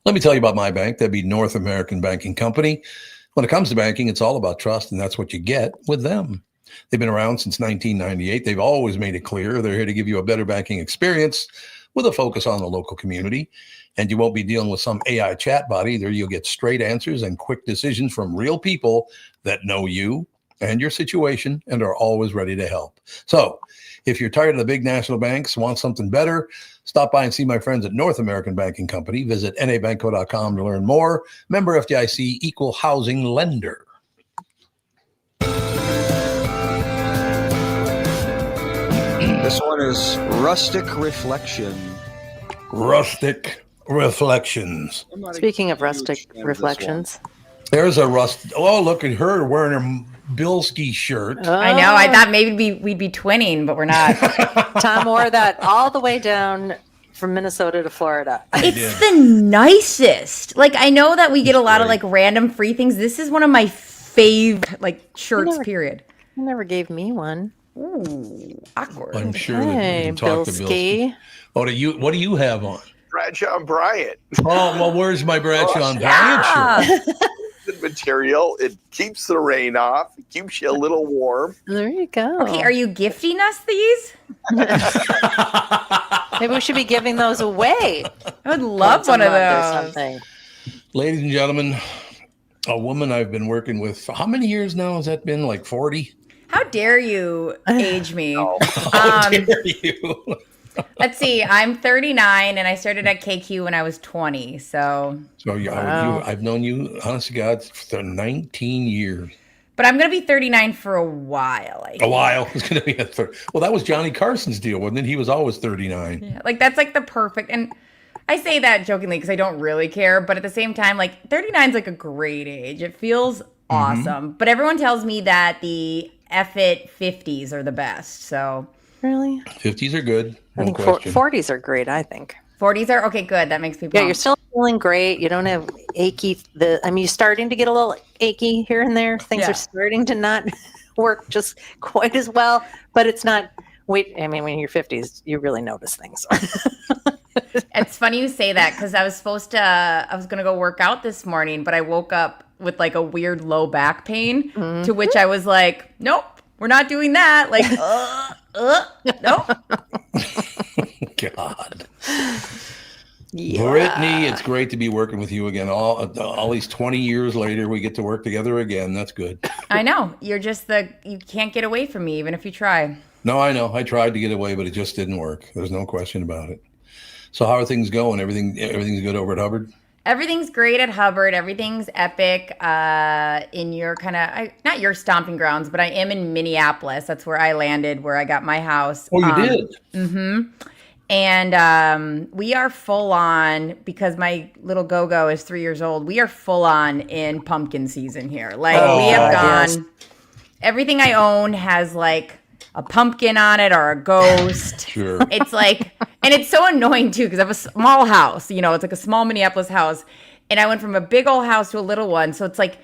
Let me tell you about my bank. That'd be North American Banking Company. When it comes to banking, it's all about trust, and that's what you get with them. They've been around since 1998. They've always made it clear they're here to give you a better banking experience with a focus on the local community. And you won't be dealing with some AI chatbot either. You'll get straight answers and quick decisions from real people that know you and your situation and are always ready to help. So if you're tired of the big national banks, want something better, stop by and see my friends at North American Banking Company. Visit nabanco.com to learn more. Member FDIC, equal housing lender. This one is Rustic Reflection. Rustic Reflections. Speaking of rustic reflections, There's a Oh, look at her wearing her Bilski shirt. I know. I thought maybe we'd be twinning, but we're not. Tom wore that all the way down from Minnesota to Florida. It's the nicest. Like, I know that we get a lot of like random free things. This is one of my fave like shirts. Period. You never gave me one. Ooh, awkward. I'm sure that you can talk to Bilski. Bilski. What do you have on? Bradshaw and Bryant. Oh, well, where's my Bradshaw and Bryant shirt? Good material. It keeps the rain off. It keeps you a little warm. There you go. Okay, are you gifting us these? Maybe we should be giving those away. I would love one of those. Something. Ladies and gentlemen, a woman I've been working with. How many years now has that been? Like 40? How dare you age me? How dare you? Let's see. I'm 39 and I started at KQ when I was 20. So I've known you, honest to God, for 19 years. But I'm going to be 39 for a while. A while. It's going to be a third. Well, that was Johnny Carson's deal, wasn't it? He was always 39. Yeah, like that's like the perfect. And I say that jokingly because I don't really care. But at the same time, like 39 is like a great age. It feels awesome. But everyone tells me that the F-it 50s are the best. So Really? 50s are good. I think 40s are great, I think. 40s are okay, good. That makes me pumped. Yeah, you're still feeling great. You don't have achy. You're starting to get a little achy here and there. Things are starting to not work just quite as well, but it's not. When you're 50s, you really notice things. It's funny you say that because I was going to go work out this morning, but I woke up with like a weird low back pain to which I was like, nope, we're not doing that. Like, nope. God. Yeah. Brittany, it's great to be working with you again. All these 20 years later, we get to work together again. That's good. I know. You're just you can't get away from me, even if you try. No, I know. I tried to get away, but it just didn't work. There's no question about it. So how are things going? Everything's good over at Hubbard? Everything's great at Hubbard. Everything's epic in your not your stomping grounds, but I am in Minneapolis. That's where I landed, where I got my house. Oh, you did? Mm-hmm. And we are full on, because my little go-go is 3 years old, we are full on in pumpkin season here. Like, we have gone, everything I own has like a pumpkin on it or a ghost. Sure. It's like, and it's so annoying too, because I have a small house, it's like a small Minneapolis house. And I went from a big old house to a little one. So it's like,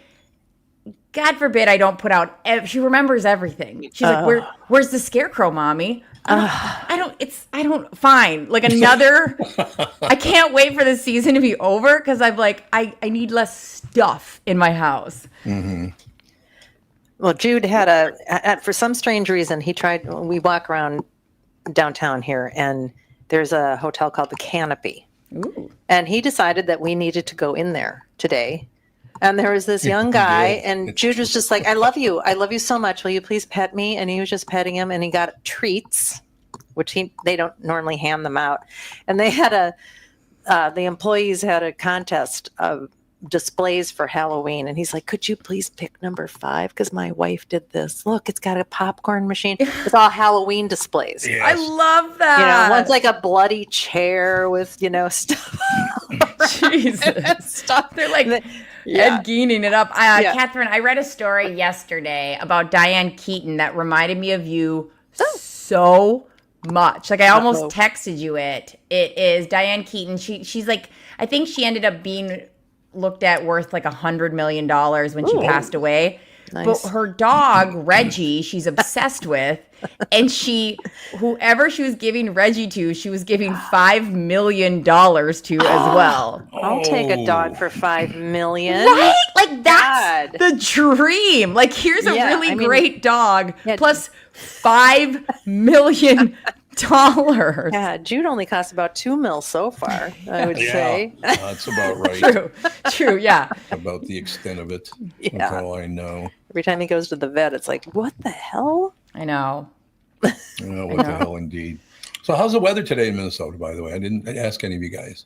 God forbid I don't put out, she remembers everything. She's like, where's the scarecrow, mommy? Fine. Like another, I can't wait for the season to be over because I'm like, I need less stuff in my house. Mm-hmm. Well, Jude had for some strange reason, we walk around downtown here and there's a hotel called the Canopy. Ooh. And he decided that we needed to go in there today. And there was this young guy and Jude was just like, I love you so much. Will you please pet me? And he was just petting him and he got treats, which they don't normally hand them out. And they had the employees had a contest of displays for Halloween. And he's like, could you please pick number 5? Because my wife did this. Look, it's got a popcorn machine. It's all Halloween displays. Yes. I love that. One's like a bloody chair with, stuff. Jesus. Stuff. They're like Ed Geening it up. Catherine, I read a story yesterday about Diane Keaton that reminded me of you so much. Like I almost texted you it. It is Diane Keaton. She's like, I think she ended up being looked at worth like $100 million when she passed away. Nice. But her dog, Reggie, she's obsessed with. And whoever she was giving Reggie to, she was giving $5 million to as well. I'll take a dog for $5 million. Right? Like that's the dream. Like here's a really great dog plus $5 million. Yeah, Jude only costs about $2 million so far, I would say. That's about right. True, yeah. About the extent of it. Yeah. That's all I know. Every time he goes to the vet, it's like, what the hell? I know. What the hell indeed. So how's the weather today in Minnesota, by the way? I didn't ask any of you guys.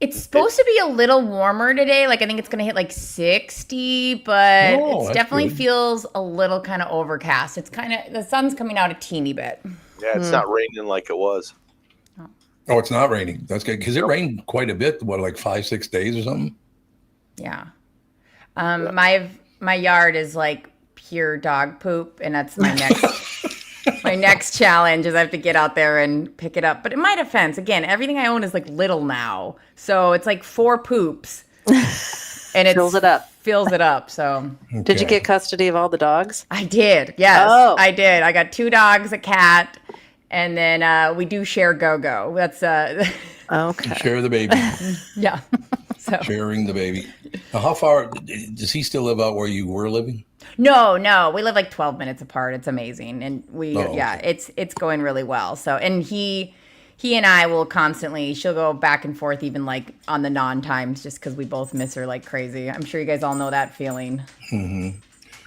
It's supposed to be a little warmer today. Like I think it's going to hit like 60, but it definitely feels a little kind of overcast. It's kind of, the sun's coming out a teeny bit. Yeah, it's not raining like it was. Oh, it's not raining. That's good because it rained quite a bit. What, like 5-6 days or something? Yeah. My yard is like pure dog poop, and that's my next challenge is I have to get out there and pick it up. But in my defense, again, everything I own is like little now, so it's like 4 poops, and it fills it up. Fills it up. So, Did you get custody of all the dogs? I did. Yes, I did. I got 2 dogs, a cat, and then we do share Go-Go. That's okay. Share the baby. Yeah. So. Sharing the baby. Now, how far does he still live out where you were living? No, we live like 12 minutes apart. It's amazing, and it's going really well. So, and he and I will constantly. She'll go back and forth, even like on the non-times, just because we both miss her like crazy. I'm sure you guys all know that feeling. Mm-hmm.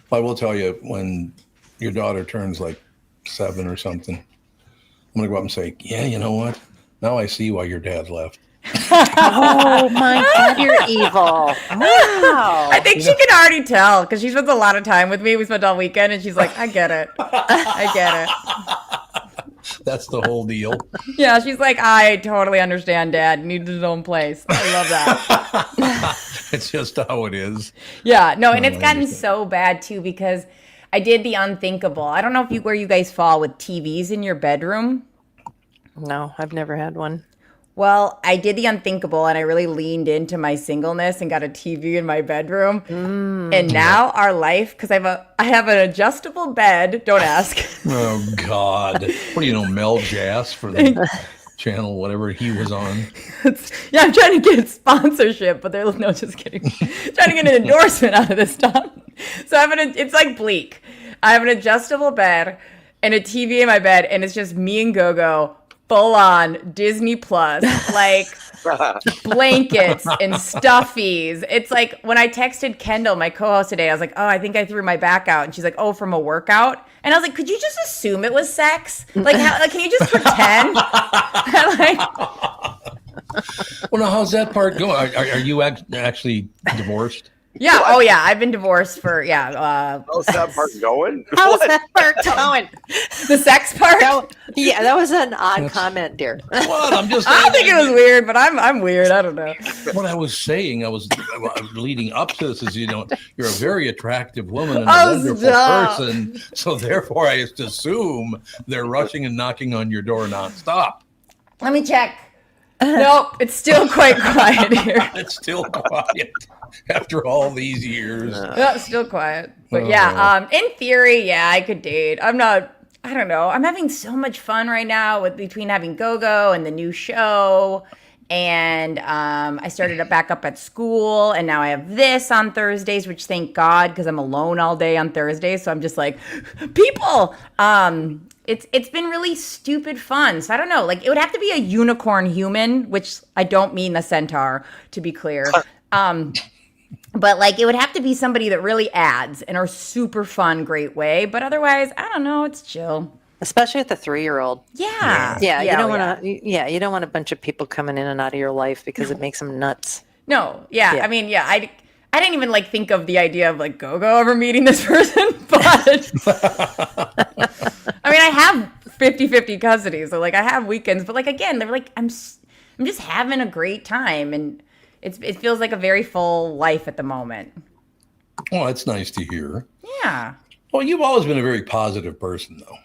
Well, I will tell you, when your daughter turns like 7 or something, I'm gonna go up and say, "Yeah, you know what? Now I see why your dad left." Oh my God, you're evil. Wow. I think she can already tell because she spends a lot of time with me. We spent all weekend, and she's like, I get it. That's the whole deal. Yeah, she's like, I totally understand, Dad. He needs his own place. I love that. It's just how it is. Yeah, no, and it's gotten so bad, too, because I did the unthinkable. I don't know where you guys fall with TVs in your bedroom. No, I've never had one. Well, I did the unthinkable, and I really leaned into my singleness and got a TV in my bedroom. And now our life, because I have an adjustable bed. Don't ask. Oh God! What do you know, Mel Jass for the channel, whatever he was on? Yeah, I'm trying to get sponsorship, but no, just kidding. Trying to get an endorsement out of this stuff. So it's like Bleak. I have an adjustable bed and a TV in my bed, and it's just me and Go-Go. Full on Disney Plus, like blankets and stuffies. It's like when I texted Kendall, my co-host today, I was like, oh, I think I threw my back out. And she's like, oh, from a workout? And I was like, could you just assume it was sex? Like, can you just pretend? Well, now, how's that part going? Are you actually divorced? Yeah. What? Oh, yeah. I've been divorced for, how's that part going? How's that part going? The sex part? That was an odd comment, dear. What? I don't think it was weird, but I'm weird. I don't know. What I was saying, I was leading up to this is, you're a very attractive woman and a wonderful person. So therefore, I just assume they're rushing and knocking on your door nonstop. Let me check. Nope, it's still quite quiet here. It's still quiet after all these years. Yeah, still quiet. But in theory, I could date. I don't know. I'm having so much fun right now between having Go-Go and the new show. And I started back up at school, and now I have this on Thursdays, which thank God, because I'm alone all day on Thursdays. So I'm just like, people. It's been really stupid fun. So I don't know. Like, it would have to be a unicorn human, which I don't mean the centaur, to be clear. But like, it would have to be somebody that really adds in a super fun, great way. But otherwise, I don't know. It's chill. Especially with the 3-year-old. Yeah. You don't want to. Yeah, you don't want a bunch of people coming in and out of your life because it makes them nuts. No. Yeah. I mean, I didn't even like think of the idea of like Go-Go ever meeting this person, but I mean, I have 50-50 custody, so like I have weekends, but like again, they're like I'm just having a great time, and it feels like a very full life at the moment. Oh, that's nice to hear. Yeah. Well, you've always been a very positive person, though.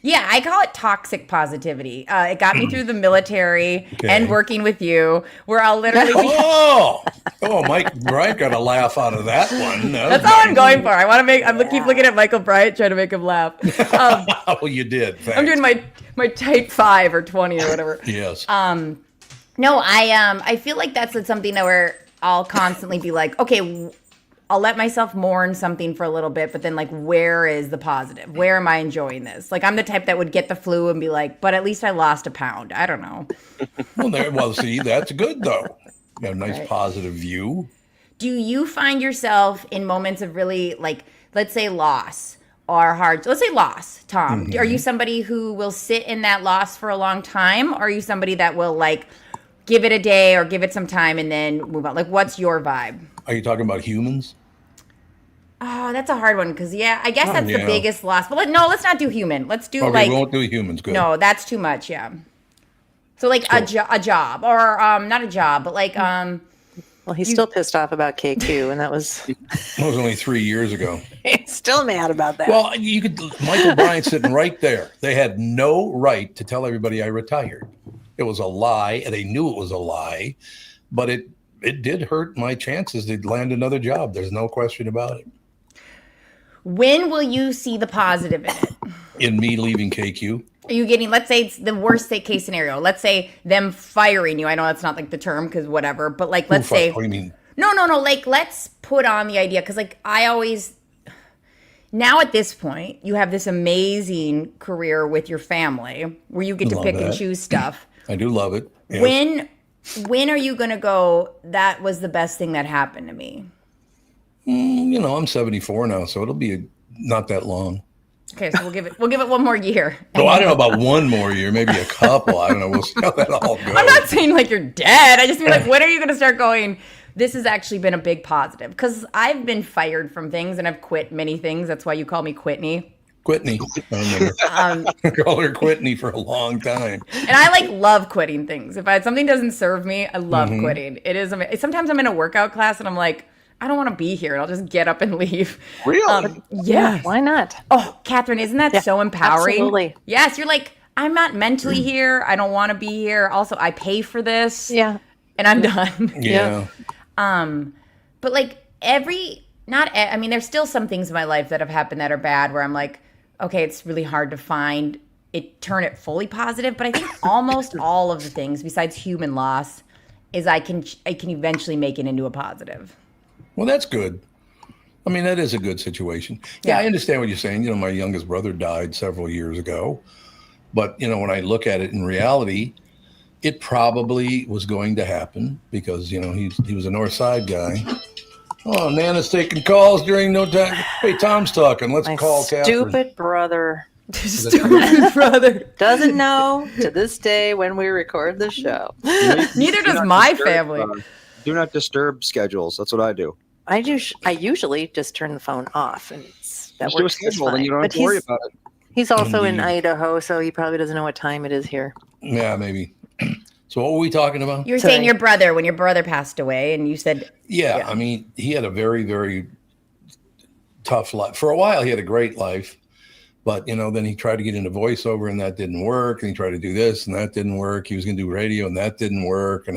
Yeah, I call it toxic positivity. It got me through the military and working with you. We're all literally. Mike Bryant got a laugh out of that one. That's all I'm going for. I want to make. Keep looking at Michael Bryant, trying to make him laugh. Well, you did. Thanks. I'm doing my type 5 or 20 or whatever. Yes. No, I feel like that's something that where I'll constantly be like, okay, I'll let myself mourn something for a little bit, but then like, where is the positive? Where am I enjoying this? Like, I'm the type that would get the flu and be like, but at least I lost a pound. I don't know. Well, see, that's good though. You got a nice positive view. Do you find yourself in moments of really like, let's say loss or hard, let's say loss, Tom, Are you somebody who will sit in that loss for a long time? Or are you somebody that will like give it a day or give it some time and then move on? Like, what's your vibe? Are you talking about humans? Oh, that's a hard one because I guess that's the yeah. biggest loss. But let's not do human. Let's do Okay, we won't do humans. Good. No, that's too much. Yeah. So like a job or not a job, but like Well, he's still pissed off about KQ, and that was only 3 years ago. he's still mad about that. Well, you could Michael Bryant sitting right there. They had no right to tell everybody I retired. It was a lie, and they knew it was a lie, but it did hurt my chances to land another job. There's no question about it. When will you see the positive in it? In me leaving KQ. Are you getting, let's say it's the worst case scenario. Let's say them firing you. I know that's not like the term because whatever, but like, let's say. What do you mean? No. Like, let's put on the idea. Cause like, now at this point, you have this amazing career with your family where you get to pick and choose stuff. I do love it. Yes. When are you going to go, that was the best thing that happened to me? I'm 74 now, so it'll be not that long. Okay, so we'll give it one more year. No, I don't know about one more year, maybe a couple. I don't know. We'll see how that all goes. I'm not saying like you're dead. I just mean like, when are you going to start going, this has actually been a big positive? Because I've been fired from things and I've quit many things. That's why you call me Quitney. Quitney. I call her Quitney for a long time. And I love quitting things. If something doesn't serve me, I love quitting. It is amazing. Sometimes I'm in a workout class and I'm like, I don't want to be here, and I'll just get up and leave. Really? Yeah, why not? Oh, Catherine, isn't that so empowering? Absolutely. Yes, you're like, I'm not mentally here. I don't want to be here. Also, I pay for this. Yeah. And I'm done. Yeah. But like there's still some things in my life that have happened that are bad where I'm like, okay, it's really hard to turn it fully positive. But I think almost all of the things besides human loss is I can eventually make it into a positive. Well, that's good. I mean, that is a good situation. Yeah, I understand what you're saying. My youngest brother died several years ago. But, when I look at it in reality, it probably was going to happen because, he was a North Side guy. Oh, Nana's taking calls during no time. Hey, Tom's talking. Let's call Catherine. Stupid brother. Stupid brother. Doesn't know to this day when we record the show. Neither does my family. Do not disturb schedules. That's what I do. I usually just turn the phone off, and that do a works just schedule, then fine. you don't have to worry about it. He's also in Idaho, so he probably doesn't know what time it is here. Yeah, maybe. So what were we talking about? You were saying your brother, when your brother passed away, and you said... Yeah, I mean, he had a very, very tough life. For a while, he had a great life. But, then he tried to get into voiceover, and that didn't work. And he tried to do this, and that didn't work. He was going to do radio, and that didn't work. And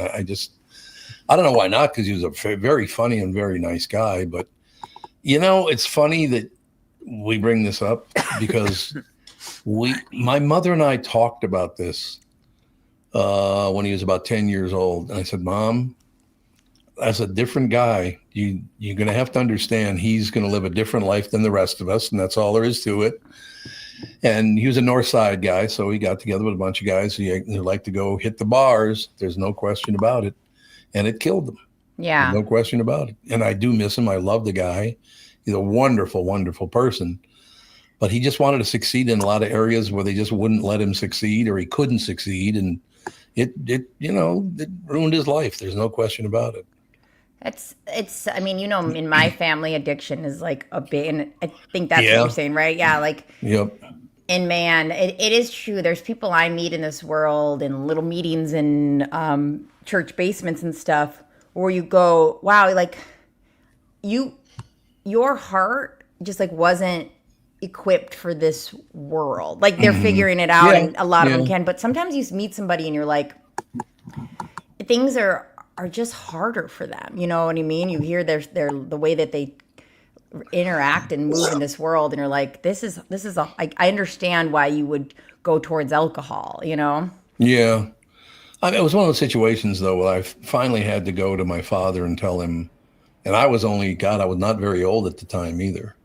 I don't know why not, because he was a very funny and very nice guy. But, it's funny that we bring this up because my mother and I talked about this when he was about 10 years old. And I said, Mom, that's a different guy. You're going to have to understand he's going to live a different life than the rest of us. And that's all there is to it. And he was a North Side guy. So he got together with a bunch of guys who like to go hit the bars. There's no question about it. And it killed him. Yeah. No question about it. And I do miss him. I love the guy. He's a wonderful, wonderful person. But he just wanted to succeed in a lot of areas where they just wouldn't let him succeed or he couldn't succeed. And it ruined his life. There's no question about it. In my family, addiction is like a big, and I think that's what you're saying, right? Yeah. Yep. And man, it is true. There's people I meet in this world in little meetings in church basements and stuff where you go, wow, your heart just wasn't equipped for this world. They're figuring it out, and a lot of them can. But sometimes you meet somebody and you're like, things are just harder for them. You know what I mean? You hear their the way that they interact and move in this world, and you're like, I understand why you would go towards alcohol. Yeah. It was one of those situations, though, where I finally had to go to my father and tell him, and I was not very old at the time either,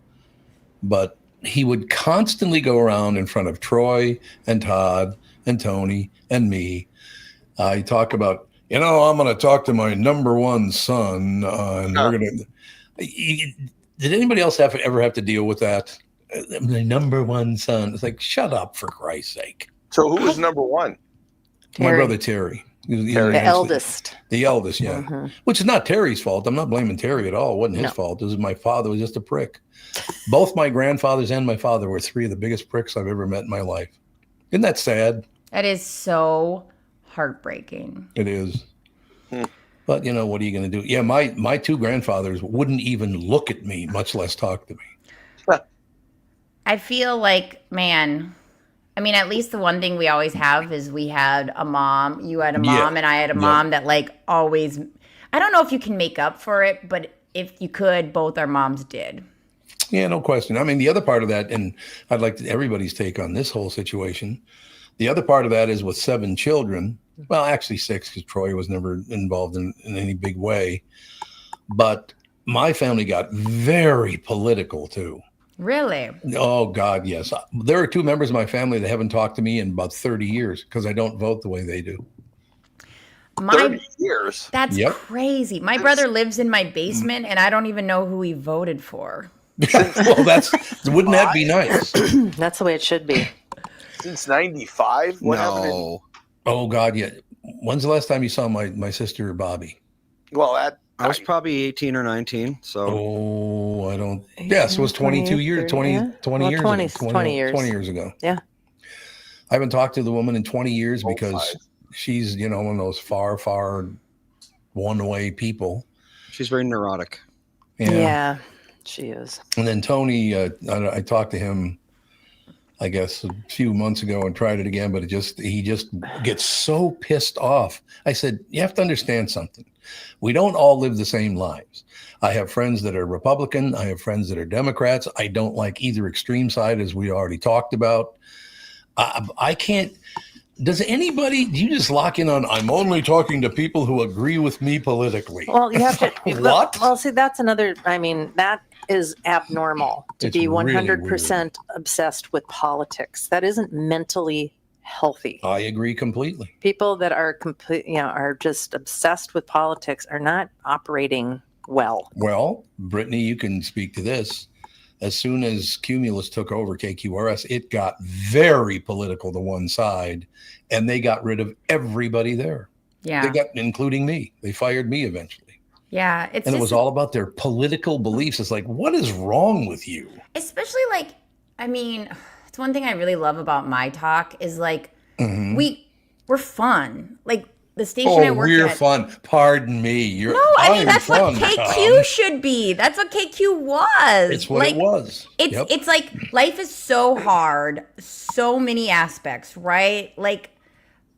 but he would constantly go around in front of Troy and Todd and Tony and me. He talk about, I'm going to talk to my number one son, and we're going to. Did anybody else ever have to deal with that? The number one son. It's like, shut up, for Christ's sake. So who was number one? My brother Terry. The eldest. The eldest, yeah. Mm-hmm. Which is not Terry's fault. I'm not blaming Terry at all. It wasn't his fault. It was my father was just a prick. Both my grandfathers and my father were three of the biggest pricks I've ever met in my life. Isn't that sad? That is so heartbreaking. It is. But, you know, what are you going to do? Yeah, my two grandfathers wouldn't even look at me, much less talk to me. I feel like, man, I mean, at least the one thing we always have is we had a mom, you had a mom, and I had a mom that like always, I don't know if you can make up for it, but if you could, both our moms did. Yeah, no question. I mean, the other part of that, and I'd like everybody's take on this whole situation. The other part of that is with 7 children. Well, actually 6, because Troy was never involved in any big way. But my family got very political too. Really? Oh, God, yes. There are 2 members of my family that haven't talked to me in about 30 years because I don't vote the way they do. 30 years? That's crazy. My brother lives in my basement, and I don't even know who he voted for. Well, wouldn't that be nice? That's the way it should be. Since 95? What happened? Oh, God, yeah. When's the last time you saw my sister Bobby? Well, I was probably 18 or 19. So. Oh, I don't. Yes, it was 22 years, 20 years ago. 20 years. 20 years ago. Yeah. I haven't talked to the woman in 20 years because she's, you know, one of those far, far one-way people. She's very neurotic. Yeah, she is. And then Tony, I talked to him, I guess, a few months ago and tried it again, but he just gets so pissed off. I said, you have to understand something. We don't all live the same lives. I have friends that are Republican. I have friends that are Democrats. I don't like either extreme side, as we already talked about. I can't. Do you just lock in on, I'm only talking to people who agree with me politically? Well, you have to. What? Well, see, that's another, I mean, that is abnormal to be 100% really obsessed with politics. That isn't mentally healthy. I agree completely. People that are are just obsessed with politics are not operating well. Well, Brittany, you can speak to this. As soon as Cumulus took over KQRS, it got very political to one side, and they got rid of everybody there. Yeah. Including me. They fired me eventually. Yeah. And it was all about their political beliefs. It's like, what is wrong with you? Especially it's one thing I really love about my talk is we're fun. Like the station I work at. We're fun. Pardon me. That's fun, what KQ should be. That's what KQ was. It's what it was. It's like life is so hard, so many aspects, right? Like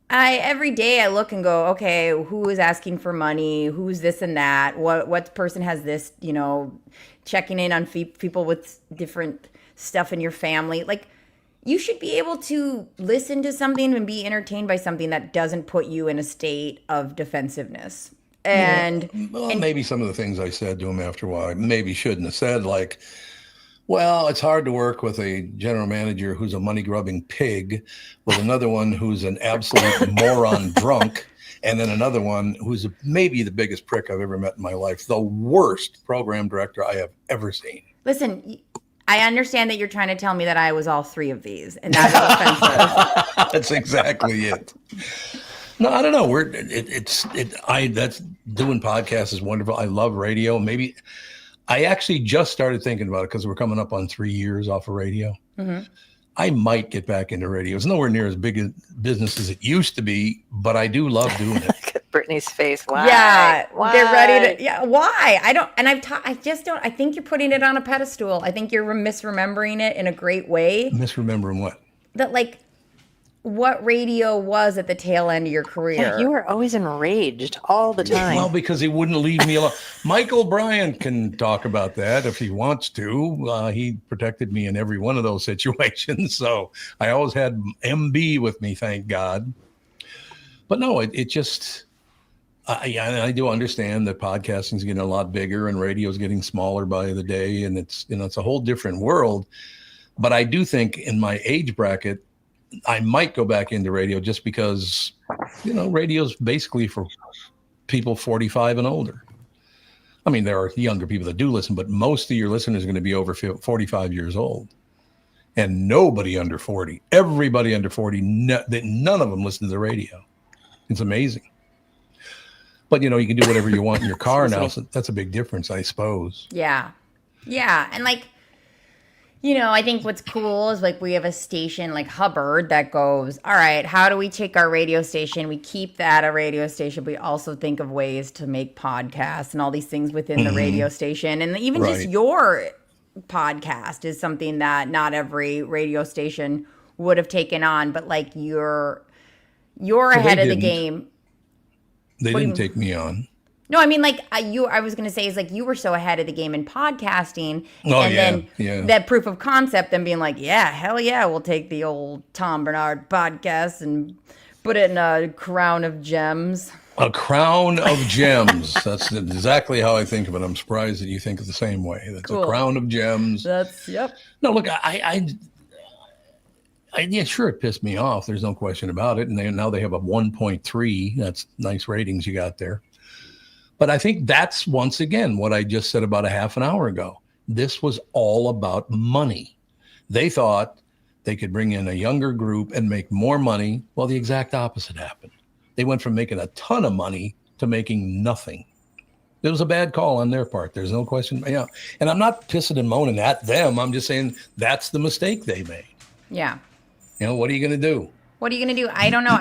every day I look and go, okay, who is asking for money? Who's this and that? What person has this, checking in on people with different stuff in your family. Like, you should be able to listen to something and be entertained by something that doesn't put you in a state of defensiveness. And maybe some of the things I said to him after a while, I maybe shouldn't have said, like, well, it's hard to work with a general manager who's a money-grubbing pig, with another one who's an absolute moron drunk, and then another one who's maybe the biggest prick I've ever met in my life, the worst program director I have ever seen. Listen, I understand that you're trying to tell me that I was all 3 of these, and that's offensive. That's exactly it. No, I don't know. That's doing podcasts is wonderful. I love radio. Maybe I actually just started thinking about it because we're coming up on 3 years off of radio. Mm-hmm. I might get back into radio. It's nowhere near as big a business as it used to be, but I do love doing it. Look at Brittany's face. Why? Yeah, why? They're ready to. Yeah, why? I don't. And I just don't. I think you're putting it on a pedestal. I think you're misremembering it in a great way. Misremembering what? That what radio was at the tail end of your career. Yeah, you were always enraged all the time. Well, because he wouldn't leave me alone. Michael Bryant can talk about that if he wants to. He protected me in every one of those situations. So I always had MB with me, thank God. But no, it just, I do understand that podcasting is getting a lot bigger and radio is getting smaller by the day. And it's a whole different world. But I do think in my age bracket, I might go back into radio just because, radio's basically for people 45 and older. I mean, there are younger people that do listen, but most of your listeners are going to be over 45 years old. And nobody under 40, everybody under 40, none of them listen to the radio. It's amazing. But you can do whatever you want in your car now. So that's a big difference, I suppose. Yeah. And I think what's cool is we have a station like Hubbard that goes, all right, how do we take our radio station? We keep that a radio station. We also think of ways to make podcasts and all these things within the radio station. And even just your podcast is something that not every radio station would have taken on, but you're ahead of the game. They didn't take me on. No, I mean, I was going to say is you were so ahead of the game in podcasting. Then that proof of concept and being hell yeah, we'll take the old Tom Bernard podcast and put it in a crown of gems. A crown of gems. That's exactly how I think of it. I'm surprised that you think of the same way. That's cool. A crown of gems. Yep. No, look, sure, it pissed me off. There's no question about it. And now they have a 1.3. That's nice ratings you got there. But I think that's, once again, what I just said about a half an hour ago. This was all about money. They thought they could bring in a younger group and make more money. Well, the exact opposite happened. They went from making a ton of money to making nothing. It was a bad call on their part. There's no question. Yeah. And I'm not pissing and moaning at them. I'm just saying that's the mistake they made. Yeah. What are you going to do? What are you going to do? I don't know.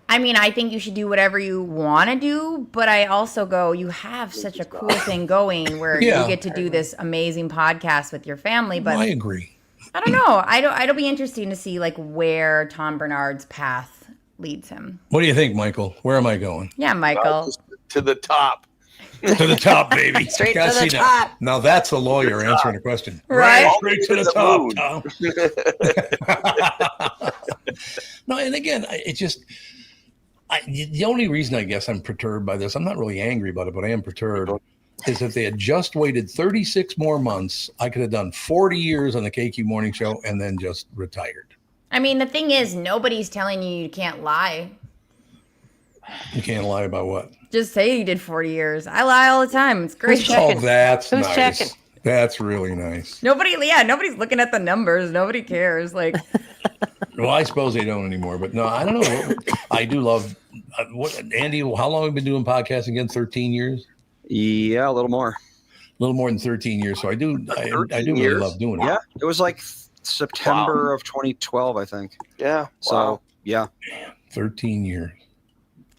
I mean, I think you should do whatever you want to do, but I also go, you have such a cool thing going where you get to do this amazing podcast with your family. But I agree. I don't know. It'll be interesting to see where Tom Bernard's path leads him. What do you think, Michael? Where am I going? Yeah, Michael. To the top. To the top, baby. Straight to the top. Now that's a lawyer answering a question. Right? Straight to the top, Tom. No, and again, the only reason I guess I'm perturbed by this, I'm not really angry about it, but I am perturbed, is if they had just waited 36 more months, I could have done 40 years on the KQ Morning Show and then just retired. I mean, the thing is, nobody's telling you can't lie. You can't lie about what? Just say you did 40 years. I lie all the time. It's great. Oh, that's Who's nice. checking? That's really nice. Nobody's looking at the numbers. Nobody cares. Well, I suppose they don't anymore, but no, I don't know. I do love Andy. How long have you been doing podcasting again? 13 years? Yeah, a little more. A little more than 13 years. So I do really love doing it. Yeah, it was September of 2012, I think. Yeah. So, yeah. 13 years.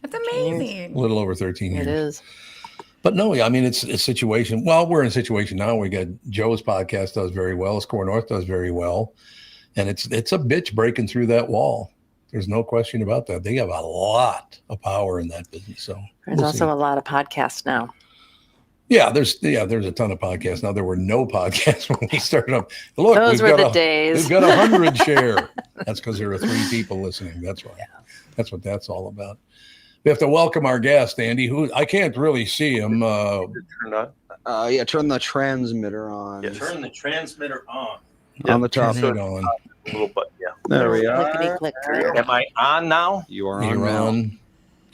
That's amazing. A little over 13 years. It is. But no, I mean, it's a situation. Well, we're in a situation now. We got Joe's podcast does very well. Score North does very well. And it's a bitch breaking through that wall. There's no question about that. They have a lot of power in that business. So there's also a lot of podcasts now. Yeah, there's a ton of podcasts now. There were no podcasts when we started up. Look, those were the days. We've got 100 share. That's because there are 3 people listening. That's why. Yeah. That's what that's all about. We have to welcome our guest, Andy, who I can't really see him. Turn the transmitter on. Yeah, turn the transmitter on. On the top. Turn it on. A little bit, yeah. There we are. Am I on now? You are You're on.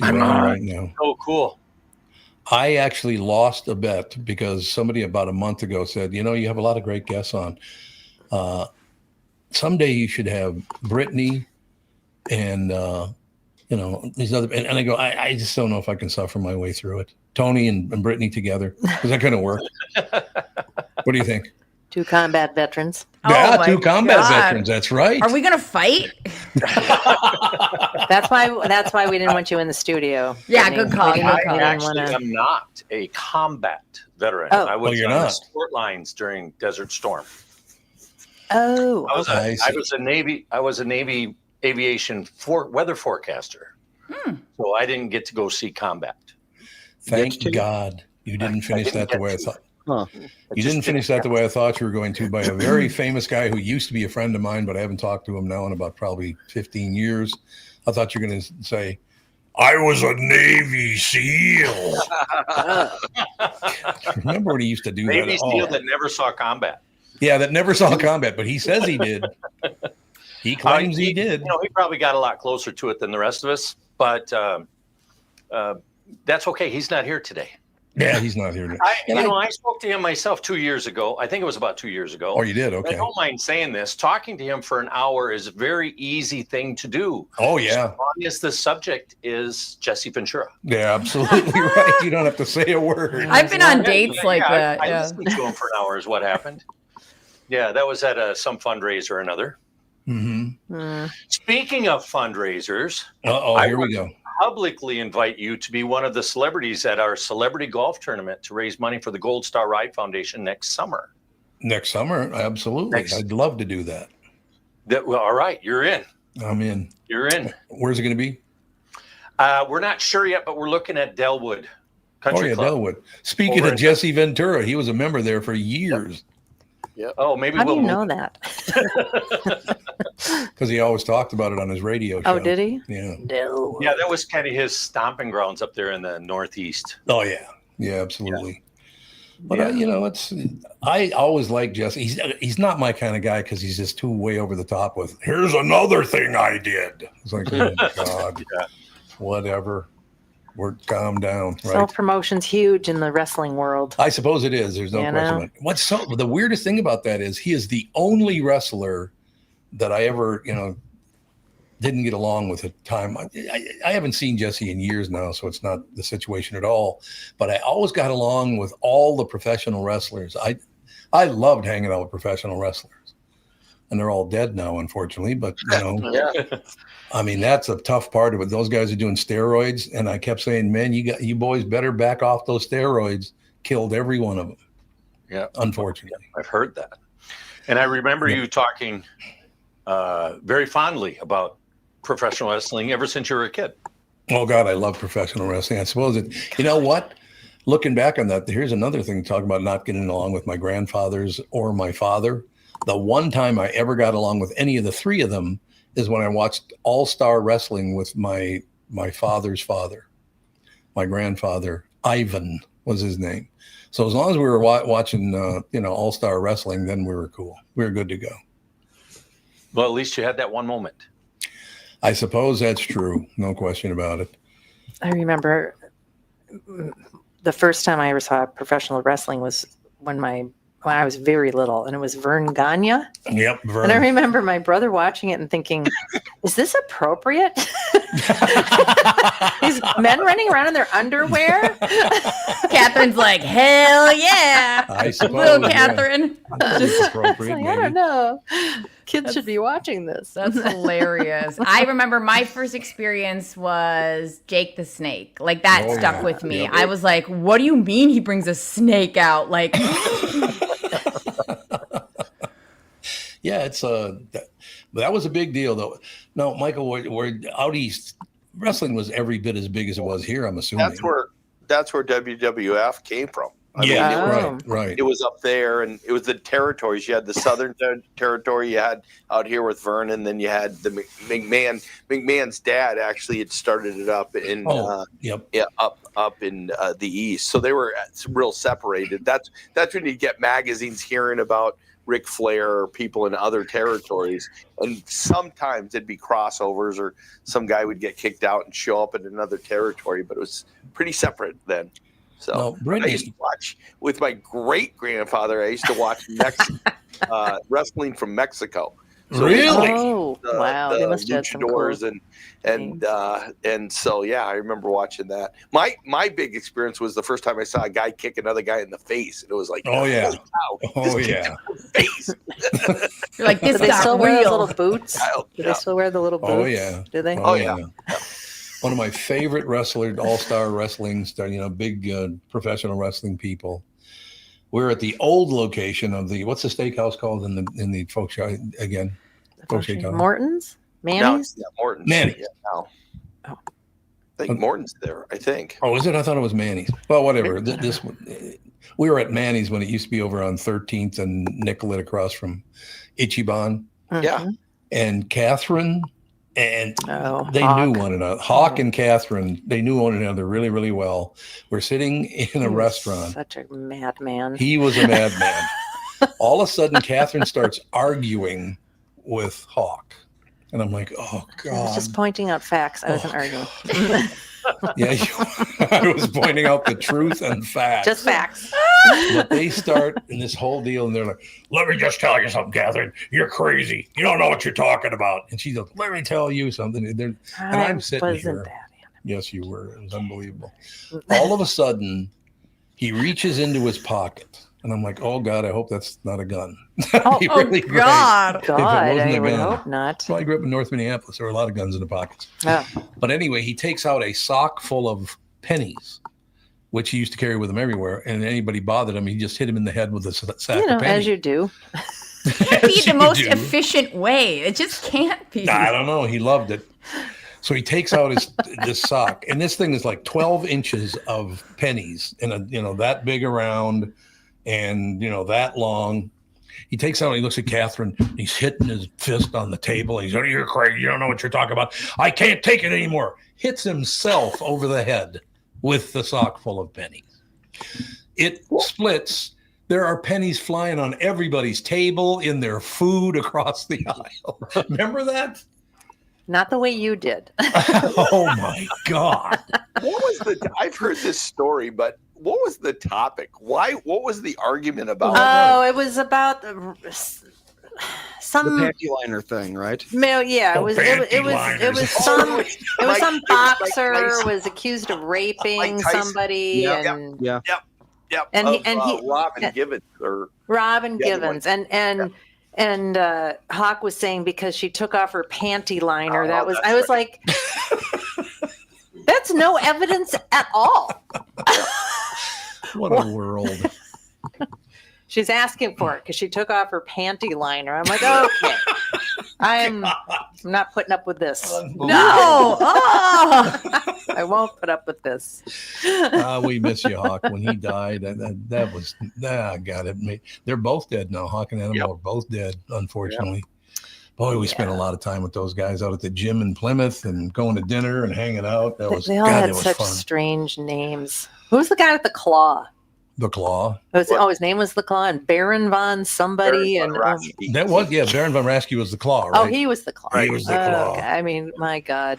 I'm on right now. Oh, cool. I actually lost a bet because somebody about a month ago said, you have a lot of great guests on. Someday you should have Brittany and, these other, and I go, I just don't know if I can suffer my way through it. Tony and Brittany together. Is that going to work? What do you think? 2 combat veterans. Yeah, oh 2 combat veterans. That's right. Are we going to fight? That's why we didn't want you in the studio. Yeah, Brittany. good call. I actually am not a combat veteran. Oh. I was you're on the not. sport lines during Desert Storm. Oh. I was a Navy aviation weather forecaster. So I didn't get to go see combat. Thank God you didn't finish that the way I thought. Huh. You didn't finish that the way I thought you were going to, by a very famous guy who used to be a friend of mine, but I haven't talked to him now in about probably 15 years. I thought you were going to say, I was a Navy SEAL. Remember when he used to do that? Navy SEAL that never saw combat. Yeah, that never saw combat, but he says he did. He claims he did. He probably got a lot closer to it than the rest of us, but that's okay. He's not here today. Yeah, he's not here. I spoke to him myself 2 years ago. I think it was about 2 years ago. Oh, you did? Okay. I don't mind saying this. Talking to him for an hour is a very easy thing to do. Oh, yeah. As long as the subject is Jesse Ventura. Yeah, absolutely right. You don't have to say a word. I've been on dates like that. I listened to him for an hour is what happened. Yeah, that was at some fundraiser or another. Mm-hmm. Speaking of fundraisers, here we go. Publicly invite you to be one of the celebrities at our celebrity golf tournament to raise money for the Gold Star Ride Foundation next summer. Next summer, absolutely. I'd love to do that. Well, all right, you're in. I'm in. You're in. Where's it going to be? We're not sure yet, but we're looking at Delwood Country Club. Delwood. Speaking of Jesse Ventura, he was a member there for years. Yeah. Oh, maybe How do you know that? Because he always talked about it on his radio show. Oh, did he? Yeah. No. Yeah, that was kind of his stomping grounds up there in the Northeast. Oh, yeah. Yeah, absolutely. Yeah. But, I always like Jesse. He's not my kind of guy because he's just too way over the top with, here's another thing I did. It's like, oh, God. Whatever. We're calm down. Right? Self-promotion's huge in the wrestling world. I suppose it is. There's no question about it. The weirdest thing about that is he is the only wrestler that I ever, didn't get along with at the time. I haven't seen Jesse in years now, so it's not the situation at all. But I always got along with all the professional wrestlers. I loved hanging out with professional wrestlers. And they're all dead now, unfortunately. But, I mean, that's a tough part of it. Those guys are doing steroids. And I kept saying, man, you boys better back off those steroids. Killed every one of them. Yeah. Unfortunately. I've heard that. And I remember you talking very fondly about professional wrestling ever since you were a kid. Oh, God, I love professional wrestling. I suppose you know what? Looking back on that, here's another thing to talk about not getting along with my grandfathers or my father. The one time I ever got along with any of the three of them is when I watched All-Star Wrestling with my father's father. My grandfather, Ivan, was his name. So as long as we were watching, All-Star Wrestling, then we were cool. We were good to go. Well, at least you had that one moment. I suppose that's true. No question about it. I remember the first time I ever saw professional wrestling was when I was very little, and it was Vern Gagne. Yep, Vern. And I remember my brother watching it and thinking, is this appropriate? These men running around in their underwear? Catherine's like, hell yeah. I suppose, little Catherine. Just appropriate, I don't know. Kids should be watching this. That's hilarious. I remember my first experience was Jake the Snake. Like that stuck with me. Yep. I was like, what do you mean he brings a snake out? Like... Yeah, it's that was a big deal though. No, Michael, we're out east. Wrestling was every bit as big as it was here. I'm assuming that's where WWF came from. I mean, right. It was up there, and it was the territories. You had the southern territory. You had out here with Vernon, then you had the McMahon. McMahon's dad actually had started it up in up in the east. So they were real separated. That's when you get magazines hearing about Ric Flair or people in other territories, and sometimes it'd be crossovers, or some guy would get kicked out and show up in another territory. But it was pretty separate then. So I used to watch with my great grandfather. I used to watch wrestling from Mexico. So really? Oh, wow! They must have some luchadors and so I remember watching that. My big experience was the first time I saw a guy kick another guy in the face, and it was like, holy cow, face. You're like, this do they still wear those little boots? Do they still wear the little boots? Oh yeah. Do they? Oh yeah. One of my favorite wrestlers, all-star wrestling star, big professional wrestling people. We're at the old location of what's the steakhouse called in the folk show again? Morton's? Manny's? Yeah, Morton's. Manny's. Yeah, now. I think Morton's there, I think. Oh, is it? I thought it was Manny's. Well, whatever. We were at Manny's when it used to be over on 13th and Nicollet across from Ichiban. Yeah. And Catherine and they Hawk. knew one another. Hawk and Catherine, they knew one another really, really well. We're sitting in a restaurant. Such a madman. He was a madman. All of a sudden, Catherine starts arguing with Hawk. And I'm like, oh, I was God. just pointing out facts. I wasn't arguing. Yeah, I was pointing out the truth and facts. Just facts. But they start in this whole deal, and they're like, let me just tell you something, Catherine. You're crazy. You don't know what you're talking about. And she's like, let me tell you something. And I'm sitting here. Yes, you were. It was unbelievable. All of a sudden, he reaches into his pocket. And I'm like, oh, God, I hope that's not a gun. Oh, really God. God, I would hope not. Well, I grew up in North Minneapolis. There were a lot of guns in the pockets. Oh. But anyway, he takes out a sock full of pennies, which he used to carry with him everywhere. And anybody bothered him, he just hit him in the head with a sack of pennies. As you do. It can't be the most efficient way. It just can't be. I don't know. He loved it. So he takes out this sock, and this thing is like 12 inches of pennies in that big around and, that long. He takes out, and he looks at Catherine, and he's hitting his fist on the table. He's like, you're crazy. You don't know what you're talking about. I can't take it anymore. Hits himself over the head with the sock full of pennies. It splits. There are pennies flying on everybody's table, in their food, across the aisle. Remember that? Not the way you did. Oh my God. I've heard this story, but what was the topic? What was the argument about? Oh, it was about some the panty liner thing, right? Yeah, it was some boxer was accused of raping somebody. Yep. And Robin Givens and Hawk was saying because she took off her panty liner. I was like, that's no evidence at all. What a world. She's asking for it because she took off her panty liner. I'm like, okay. I'm not putting up with this. No. I won't put up with this. We miss you, Hawk. When he died, that was, God, they're both dead now. Hawk and Animal are both dead, unfortunately. Yep. Boy, we spent a lot of time with those guys out at the gym in Plymouth and going to dinner and hanging out. They all had such fun. Strange names. Who was the guy with the claw? The Claw. His name was the Claw, and Baron von somebody. Baron von Raschke was the Claw, right? Oh, he was the Claw. He was the Claw. Okay. I mean, my God.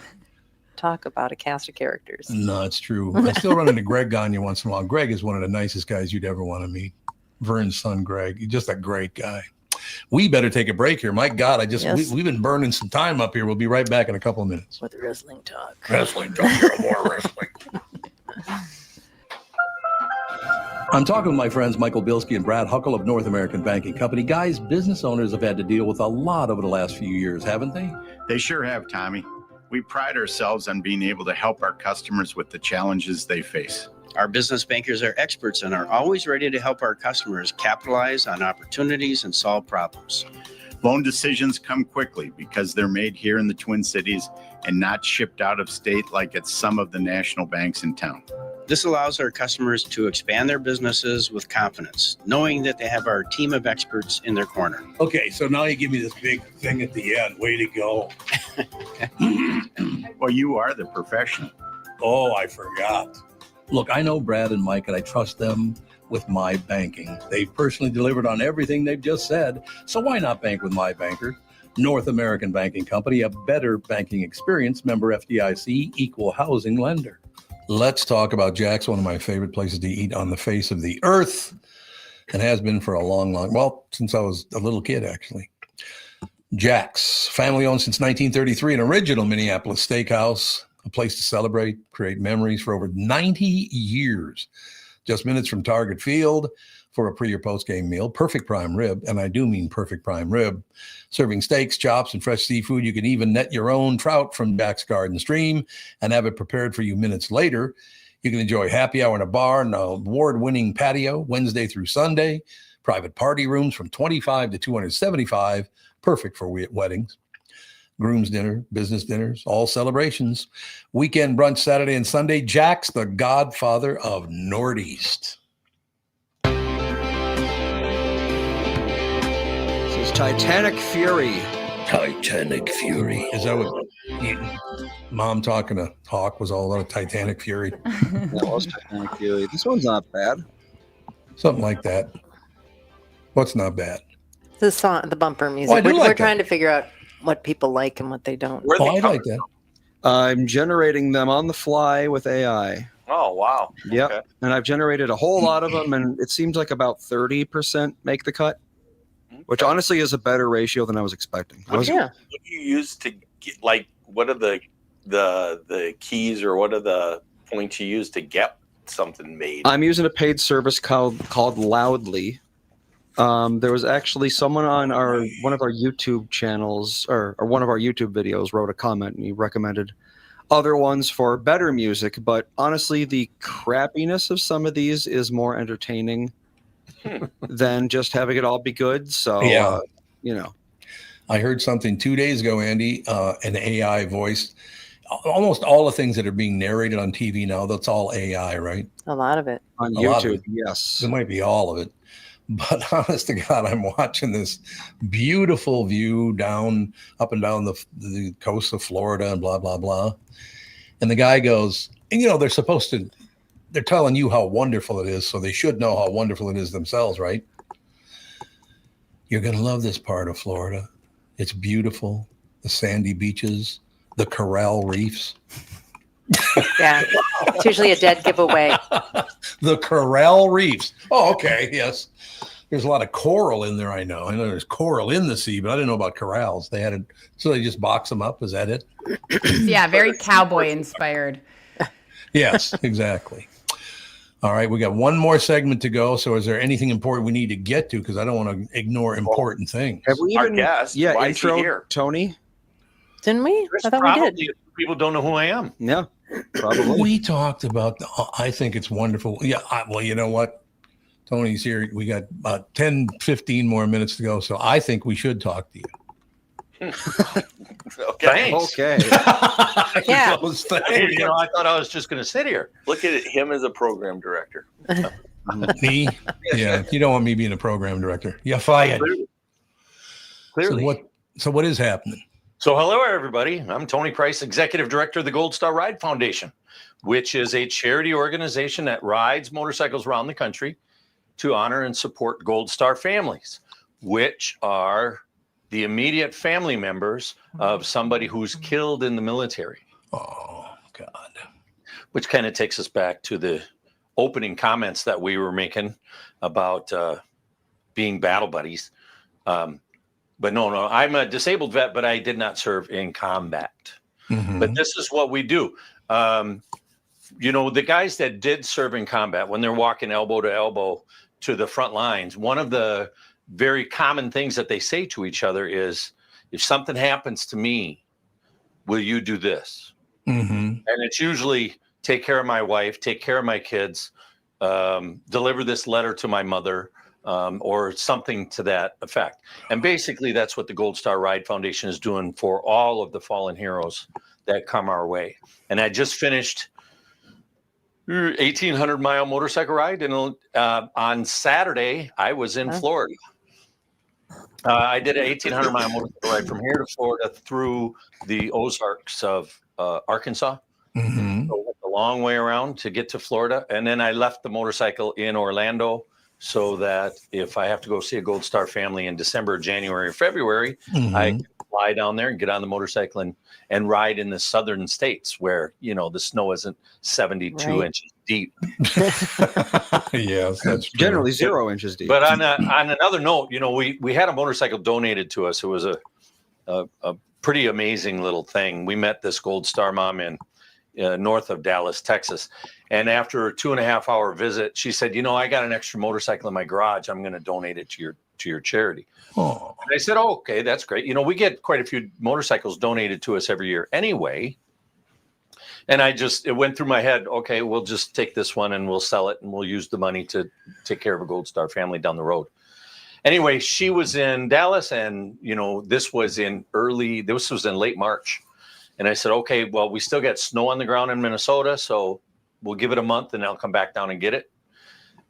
Talk about a cast of characters. No, it's true. I still run into Greg Gagne once in a while. Greg is one of the nicest guys you'd ever want to meet. Vern's son, Greg. He's just a great guy. We better take a break here. My God, we've been burning some time up here. We'll be right back in a couple of minutes. With wrestling talk. Wrestling talk. More wrestling. I'm talking with my friends Michael Bilski and Brad Huckle of North American Banking Company. Guys, business owners have had to deal with a lot over the last few years, haven't they? They sure have, Tommy. We pride ourselves on being able to help our customers with the challenges they face. Our business bankers are experts and are always ready to help our customers capitalize on opportunities and solve problems. Loan decisions come quickly because they're made here in the Twin Cities and not shipped out of state like at some of the national banks in town. This allows our customers to expand their businesses with confidence, knowing that they have our team of experts in their corner. Okay, so now you give me this big thing at the end. Way to go. Well, you are the professional. Oh, I forgot. Look, I know Brad and Mike, and I trust them with my banking. They've personally delivered on everything they've just said, so why not bank with my banker? North American Banking Company, a better banking experience, member FDIC, equal housing lender. Let's talk about Jack's, one of my favorite places to eat on the face of the earth, and has been for a long, since I was a little kid, actually. Jack's, family owned since 1933, an original Minneapolis steakhouse, a place to celebrate, create memories for over 90 years. Just minutes from Target Field for a pre or post game meal. Perfect prime rib, and I do mean perfect prime rib. Serving steaks, chops, and fresh seafood. You can even net your own trout from Jack's Garden Stream and have it prepared for you minutes later. You can enjoy happy hour in a bar, an award-winning patio Wednesday through Sunday. Private party rooms from $25 to $275, perfect for weddings. Groom's dinner, business dinners, all celebrations. Weekend brunch Saturday and Sunday. Jack's, the godfather of Northeast. This is Titanic Fury. Titanic Fury. Is that what Mom talking to Hawk was all about? Titanic Fury? That was Titanic Fury. This one's not bad. Something like that. What's not bad? The song, the bumper music. We're trying to figure out what people like and what they don't. Where Oh, they I come like that. I'm generating them on the fly with AI. Oh, wow. Yep. Okay. And I've generated a whole lot of them, and it seems like about 30% make the cut, which Okay. honestly is a better ratio than I was expecting. What do you use to get, like, what are the keys or what are the points you use to get something made? I'm using a paid service called Loudly. There was actually someone on one of our YouTube channels or one of our YouTube videos wrote a comment, and he recommended other ones for better music. But honestly, the crappiness of some of these is more entertaining than just having it all be good. So, Yeah. I heard something 2 days ago, Andy, an AI voice. Almost all the things that are being narrated on TV now, that's all AI, right? A lot of it. On A lot of YouTube, it. yes. It might be all of it. But honest to God, I'm watching this beautiful view up and down the coast of Florida and blah, blah, blah. And the guy goes, and they're telling you how wonderful it is, so they should know how wonderful it is themselves, right? You're going to love this part of Florida. It's beautiful. The sandy beaches, the coral reefs. Yeah. It's usually a dead giveaway. The coral reefs. Oh, okay. Yes. There's a lot of coral in there. I know there's coral in the sea, but I didn't know about corals. So they just box them up. Is that it? Yeah. Very cowboy inspired. Yes, exactly. All right. We got one more segment to go. So is there anything important we need to get to? Because I don't want to ignore important things. Have we Our even, guest, why is he intro here? Tony? Didn't we? I thought we did. People don't know who I am. Yeah, probably. We talked about, I think it's wonderful. Yeah. Well, you know what? Tony's here. We got about 10, 15 more minutes to go. So I think we should talk to you. Okay. Thanks. Okay. Yeah. I thought I was just going to sit here. Look at him as a program director. Me? Yeah. You don't want me being a program director. You're fired. Clearly. So what is happening? So hello, everybody. I'm Tony Price, Executive Director of the Gold Star Ride Foundation, which is a charity organization that rides motorcycles around the country to honor and support Gold Star families, which are the immediate family members of somebody who's killed in the military. Oh, God. Which kind of takes us back to the opening comments that we were making about being battle buddies. But no, I'm a disabled vet, but I did not serve in combat. Mm-hmm. But this is what we do. The guys that did serve in combat, when they're walking elbow to elbow to the front lines, one of the very common things that they say to each other is, if something happens to me, will you do this? Mm-hmm. And it's usually take care of my wife, take care of my kids, deliver this letter to my mother, or something to that effect. And basically that's what the Gold Star Ride Foundation is doing for all of the fallen heroes that come our way. And I just finished 1,800-mile motorcycle ride. And on Saturday, I was in Florida. I did an 1,800-mile motorcycle ride from here to Florida through the Ozarks of Arkansas. Mm-hmm. So a long way around to get to Florida. And then I left the motorcycle in Orlando so that if I have to go see a Gold Star family in December, January, or February, Mm-hmm. I can fly down there and get on the motorcycle and ride in the southern states where, the snow isn't 72 inches deep. Yes, that's true. Generally 0 inches deep. But on another note, we had a motorcycle donated to us. It was a pretty amazing little thing. We met this Gold Star mom in north of Dallas, Texas. And after a 2.5-hour visit, she said, I got an extra motorcycle in my garage. I'm going to donate it to your charity. Oh. And I said, oh, okay, that's great. We get quite a few motorcycles donated to us every year anyway. And it went through my head, okay, we'll just take this one and we'll sell it and we'll use the money to take care of a Gold Star family down the road. Anyway, she was in Dallas and, this was in late March. And I said, okay, well, we still got snow on the ground in Minnesota, so we'll give it a month and I'll come back down and get it.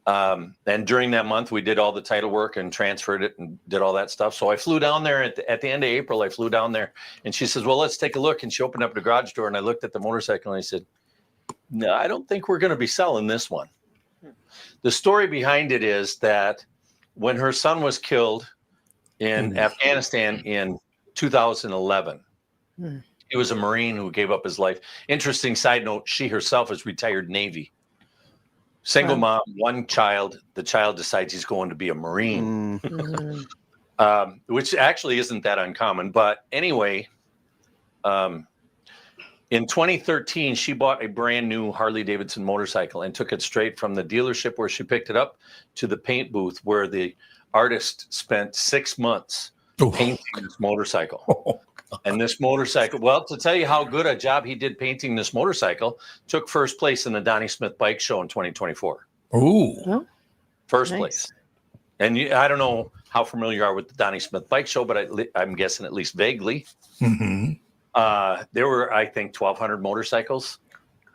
And during that month, we did all the title work and transferred it and did all that stuff. So I flew down there at the end of April. I flew down there and she says, well, let's take a look. And she opened up the garage door and I looked at the motorcycle and I said, no, I don't think we're going to be selling this one. The story behind it is that when her son was killed in Afghanistan in 2011. Hmm. He was a Marine who gave up his life. Interesting side note, she herself is retired Navy. Single mom, one child. The child decides he's going to be a Marine, which actually isn't that uncommon. But anyway, in 2013, she bought a brand new Harley Davidson motorcycle and took it straight from the dealership where she picked it up to the paint booth where the artist spent 6 months painting this motorcycle. And this motorcycle, well, to tell you how good a job he did painting this motorcycle, took first place in the Donnie Smith Bike Show in 2024. Ooh. First place. And I don't know how familiar you are with the Donnie Smith Bike Show, but I'm guessing at least vaguely. Mm-hmm. There were, I think, 1,200 motorcycles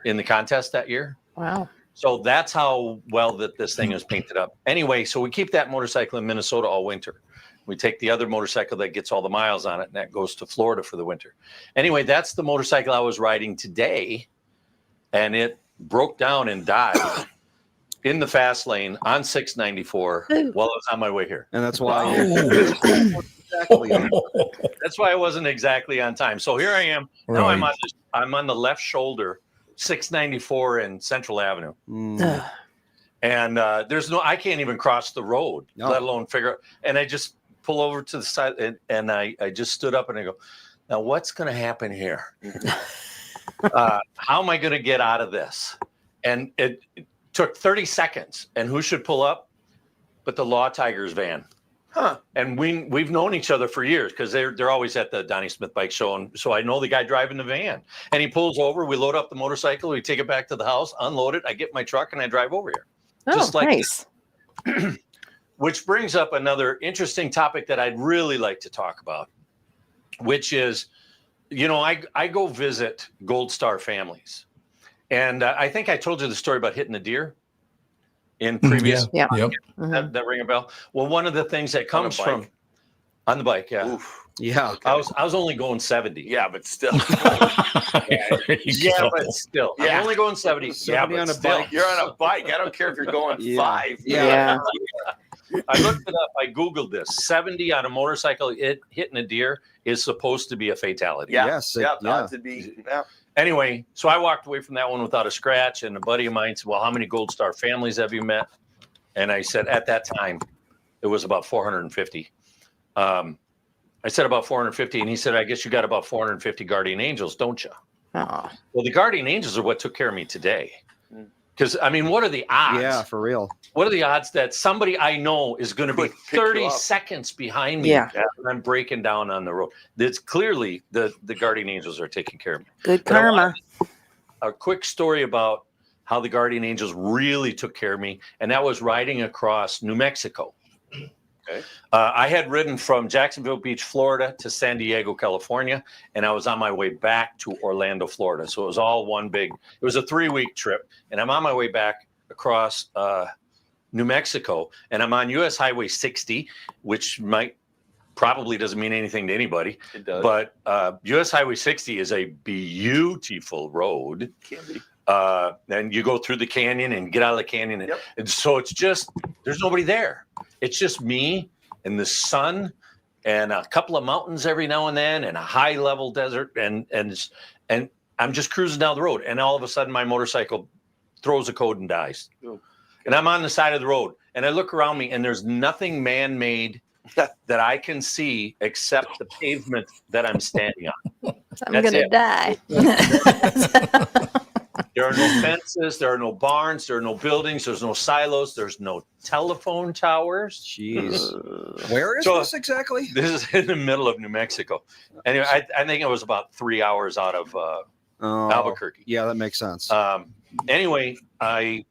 in the contest that year. Wow. So that's how well that this thing is painted up. Anyway, so we keep that motorcycle in Minnesota all winter. We take the other motorcycle that gets all the miles on it, and that goes to Florida for the winter. Anyway, that's the motorcycle I was riding today, and it broke down and died in the fast lane on 694 while I was on my way here. And that's why that's why I wasn't exactly on time. So here I am. Now I'm on the left shoulder, 694 in Central Avenue. And I can't even cross the road, let alone figure out. And I just pull over to the side and I just stood up and I go, now what's going to happen here? How am I going to get out of this? And it took 30 seconds. And who should pull up but the Law Tigers van? And we've known each other for years because they're always at the Donnie Smith Bike Show, and so I know the guy driving the van. And he pulls over, we load up the motorcycle, we take it back to the house, unload it, I get my truck, and I drive over here. Just like nice. Which brings up another interesting topic that I'd really like to talk about, which is, I go visit Gold Star families, and I think I told you the story about hitting the deer in previous. Yeah. That ring a bell. Well, one of the things that comes from on the bike. Yeah. Oof. Yeah. Okay. I was only going 70. Yeah, but still. But still. Yeah. I'm only going 70. Yeah, but on a still. bike. You're on a bike. I don't care if you're going 5. Yeah. I looked it up. I Googled this. 70 on a motorcycle hitting a deer is supposed to be a fatality. Yeah. Yes. Not to be. Yeah. Anyway, so I walked away from that one without a scratch. And a buddy of mine said, well, how many Gold Star families have you met? And I said, at that time, it was about 450. I said about 450. And he said, I guess you got about 450 guardian angels, don't you? Oh. Well, the guardian angels are what took care of me today. Because, what are the odds? Yeah, for real. What are the odds that somebody I know is going to be 30 seconds behind me as I'm breaking down on the road? It's clearly the guardian angels are taking care of me. Good karma. A quick story about how the guardian angels really took care of me, and that was riding across New Mexico. Okay. I had ridden from Jacksonville Beach, Florida to San Diego, California, and I was on my way back to Orlando, Florida. So it was all it was a 3-week trip, and I'm on my way back across New Mexico, and I'm on US Highway 60, which probably doesn't mean anything to anybody. It does. But US Highway 60 is a beautiful road. Can be. And you go through the canyon and get out of the canyon. And so it's just, there's nobody there. It's just me and the sun and a couple of mountains every now and then and a high level desert. And I'm just cruising down the road. And all of a sudden my motorcycle throws a code and dies. And I'm on the side of the road and I look around me and there's nothing man-made that I can see except the pavement that I'm standing on. I'm going to die. There are no fences. There are no barns. There are no buildings. There's no silos. There's no telephone towers. Jeez. Where is this exactly? This is in the middle of New Mexico. Anyway, I think it was about 3 hours out of Albuquerque. Yeah, that makes sense. Anyway, I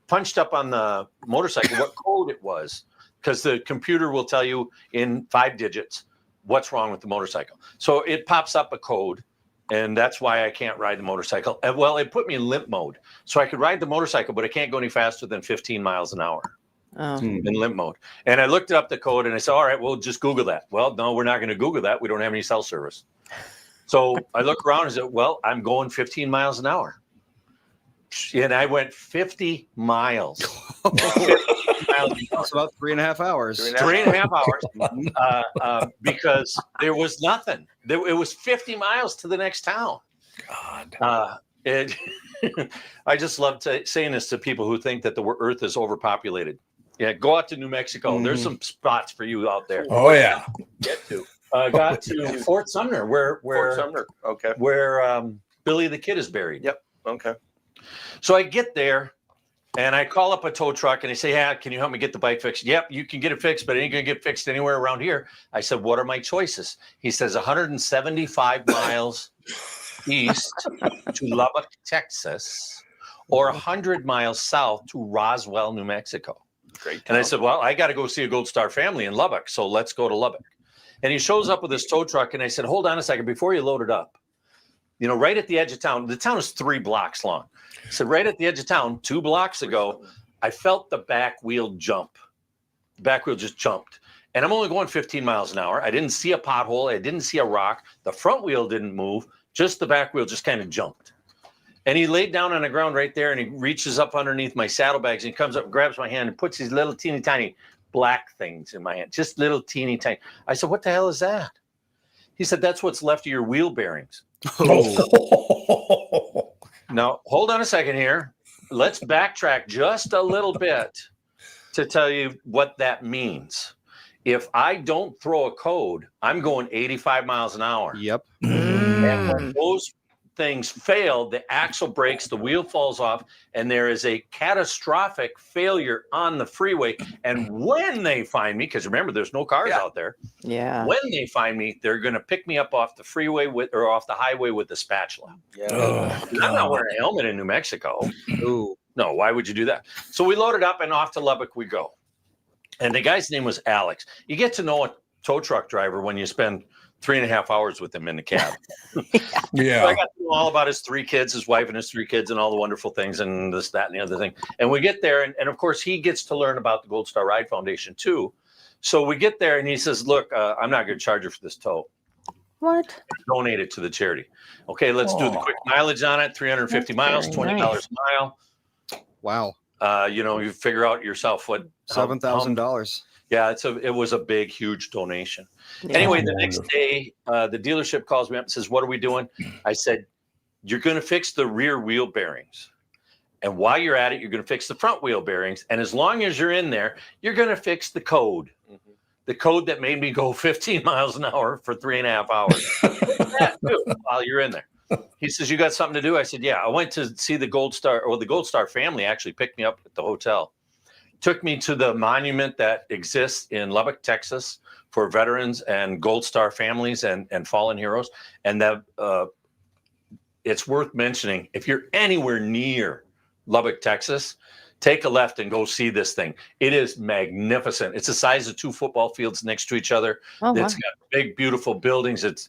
punched up on the motorcycle what code it was because the computer will tell you in 5 digits what's wrong with the motorcycle. So it pops up a code. And that's why I can't ride the motorcycle. Well, it put me in limp mode. So I could ride the motorcycle, but I can't go any faster than 15 miles an hour in limp mode. And I looked up the code and I said, all right, well, just Google that. Well, no, we're not going to Google that. We don't have any cell service. So I look around and said, well, I'm going 15 miles an hour. And I went 50 miles It's about 3.5 hours. 3.5 hours because there was nothing. It was 50 miles to the next town. God. I just love saying this to people who think that the Earth is overpopulated. Yeah, go out to New Mexico. There's some spots for you out there. Oh yeah. Get to Got to Fort Sumner, where Fort Sumner. Okay. where Billy the Kid is buried. Yep. Okay. So I get there. And I call up a tow truck and they say, "Yeah, can you help me get the bike fixed?" "Yep, you can get it fixed, but it ain't going to get fixed anywhere around here." I said, "What are my choices?" He says, 175 miles east to Lubbock, Texas, or 100 miles south to Roswell, New Mexico. Great. And I said, "Well, I got to go see a Gold Star family in Lubbock, so let's go to Lubbock." And he shows up with his tow truck and I said, "Hold on a second, before you load it up, right at the edge of town, the town is 3 blocks long. So right at the edge of town, 2 blocks ago, I felt the back wheel jump. The back wheel just jumped. And I'm only going 15 miles an hour. I didn't see a pothole. I didn't see a rock. The front wheel didn't move. Just the back wheel just kind of jumped." And he laid down on the ground right there and he reaches up underneath my saddlebags and he comes up and grabs my hand and puts these little teeny tiny black things in my hand. Just little teeny tiny. I said, "What the hell is that?" He said, "That's what's left of your wheel bearings." Now, hold on a second here. Let's backtrack just a little bit to tell you what that means. If I don't throw a code, I'm going 85 miles an hour. Yep. And when those things fail, the axle breaks, the wheel falls off, and there is a catastrophic failure on the freeway. And when they find me, because remember, there's no cars out there. Yeah. When they find me, they're going to pick me up off the freeway or off the highway with a spatula. Yeah. I'm not wearing a helmet in New Mexico. Ooh, no, why would you do that? So we loaded up and off to Lubbock we go. And the guy's name was Alex. You get to know a tow truck driver when you spend 3.5 hours with him in the cab. Yeah. So I got to know all about his 3 kids, his wife and his 3 kids, and all the wonderful things and this, that, and the other thing. And we get there, and of course, he gets to learn about the Gold Star Ride Foundation too. So we get there, and he says, "Look, I'm not going to charge you for this tow. What? Donate it to the charity." Okay, let's do the quick mileage on it. 350 miles, $20 a mile. Wow. You figure out yourself what $7,000. Yeah, it was a big, huge donation. Yeah. Anyway, the next day, the dealership calls me up and says, "What are we doing?" I said, "You're going to fix the rear wheel bearings. And while you're at it, you're going to fix the front wheel bearings. And as long as you're in there, you're going to fix the code. The code that made me go 15 miles an hour for 3.5 hours. While you're in there." He says, "You got something to do?" I said, "Yeah." I went to see the Gold Star, or the Gold Star family actually picked me up at the hotel. Took me to the monument that exists in Lubbock, Texas for veterans and Gold Star families and fallen heroes. And that it's worth mentioning, if you're anywhere near Lubbock, Texas, take a left and go see this thing. It is magnificent. It's the size of 2 football fields next to each other. Oh, wow. It's got big, beautiful buildings. It's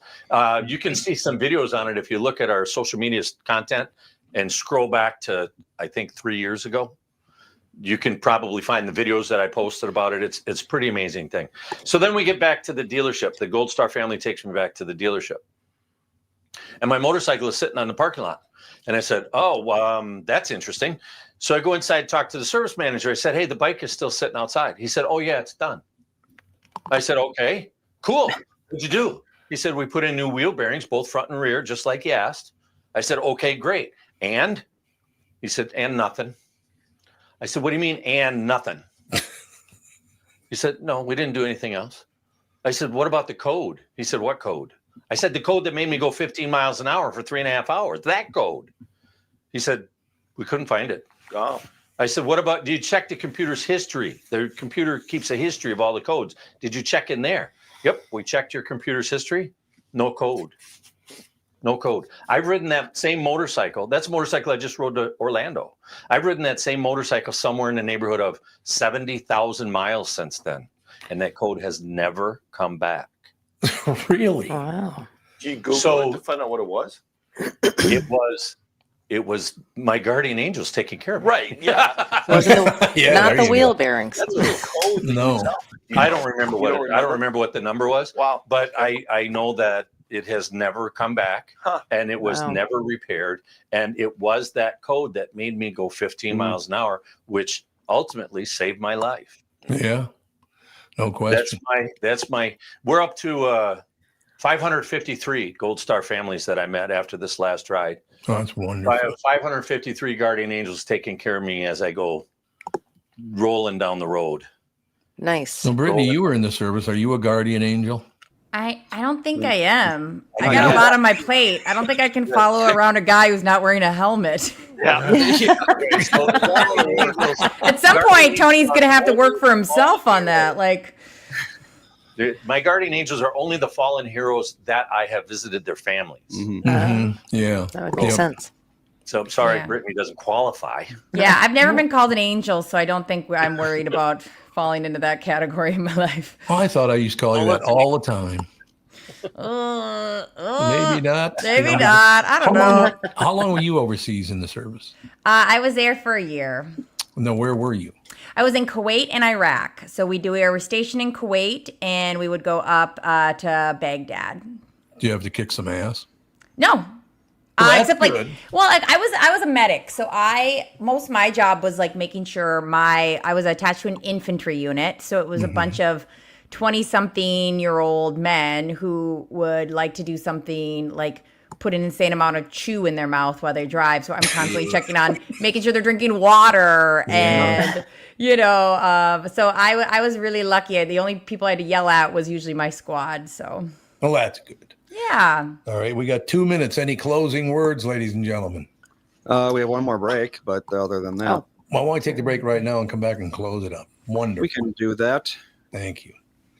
you can see some videos on it if you look at our social media content and scroll back to, I think, 3 years ago. You can probably find the videos that I posted about it. It's a pretty amazing thing. So then we get back to the dealership. The Gold Star family takes me back to the dealership. And my motorcycle is sitting on the parking lot. And I said, "Oh, that's interesting." So I go inside, talk to the service manager. I said, "Hey, the bike is still sitting outside." He said, "Oh, yeah, it's done." I said, "Okay, cool. What'd you do?" He said, "We put in new wheel bearings, both front and rear, just like you asked." I said, "Okay, great. And?" He said, "And nothing." I said, "What do you mean, and nothing?" He said, "No, we didn't do anything else." I said, "What about the code?" He said, "What code?" I said, "The code that made me go 15 miles an hour for 3.5 hours, that code." He said, "We couldn't find it." Oh. I said, "What about, do you check the computer's history? The computer keeps a history of all the codes. Did you check in there?" "Yep, we checked your computer's history. No code. No code." I've ridden that same motorcycle. That's a motorcycle I just rode to Orlando. I've ridden that same motorcycle somewhere in the neighborhood of 70,000 miles since then. And that code has never come back. Really? Wow. Did you Google it to find out what it was? It was my guardian angels taking care of it. Right. Yeah. Was it the, Yeah, not there the you wheel go. bearings? That's a code. No. I don't remember You don't I don't remember what the number was. Wow. But I know that it has never come back, and it was Wow. never repaired. And it was that code that made me go 15 miles an hour, which ultimately saved my life. Yeah, no question. We're up to 553 Gold Star families that I met after this last ride. Oh, that's wonderful. I have 553 guardian angels taking care of me as I go rolling down the road. Nice. So, Brittany, you were in the service. Are you a guardian angel? I don't think I am. I got a lot on my plate. I don't think I can follow around a guy who's not wearing a helmet. Yeah. At some point, Tony's going to have to work for himself on that. Like, my guardian angels are only the fallen heroes that I have visited their families. Yeah. That would make sense. So I'm sorry, Yeah. Brittany doesn't qualify. yeah, I've never been called an angel, so I don't think I'm worried about falling into that category in my life. Oh, I thought I used to call you that all the time. Maybe not. Maybe not. I don't know. How long were you overseas in the service? I was there for a year. No, where were you? I was in Kuwait and Iraq. So we were stationed in Kuwait, and we would go up to Baghdad. Do you have to kick some ass? No. Well, Except that's like, good. well, like I was a medic, so most of my job was like making sure I was attached to an infantry unit, so it was a bunch of 20-something-year-old men who would like to do something like put an insane amount of chew in their mouth while they drive. So I'm constantly checking on making sure they're drinking water and. So I was really lucky. The only people I had to yell at was usually my squad. So. Well, that's good. Yeah. All right, we got 2 minutes. Any closing words, ladies and gentlemen? We have one more break, but other than that, Oh. Well, why don't we take the break right now and come back and close it up? Wonderful. we can do that. Thank you.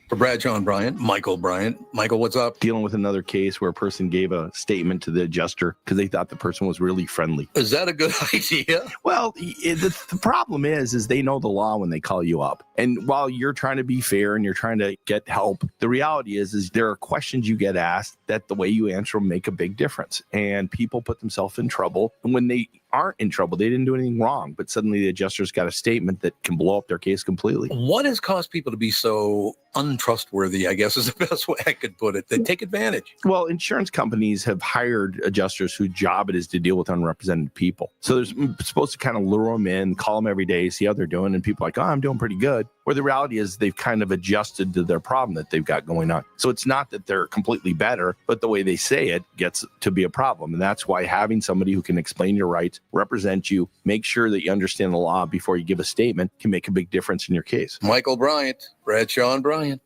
For Bradshaw and Bryant, Michael Bryant. Michael, what's up? Dealing with another case where a person gave a statement to the adjuster because they thought the person was really friendly. Is that a good idea? Well, the problem is they know the law when they call you up. And while you're trying to be fair and you're trying to get help, the reality is there are questions you get asked that the way you answer them make a big difference. And people put themselves in trouble. And when they aren't in trouble, they didn't do anything wrong, but suddenly the adjuster's got a statement that can blow up their case completely. What has caused people to be so untrustworthy, I guess is the best way I could put it? They take advantage. Well, insurance companies have hired adjusters whose job it is to deal with unrepresented people. So they're supposed to kind of lure them in, call them every day, see how they're doing. And people are like, oh, I'm doing pretty good. Where the reality is they've kind of adjusted to their problem that they've got going on. So it's not that they're completely better, but the way they say it gets to be a problem. And that's why having somebody who can explain your rights, represent you, make sure that you understand the law before you give a statement can make a big difference in your case. Michael Bryant, Bradshaw and Bryant.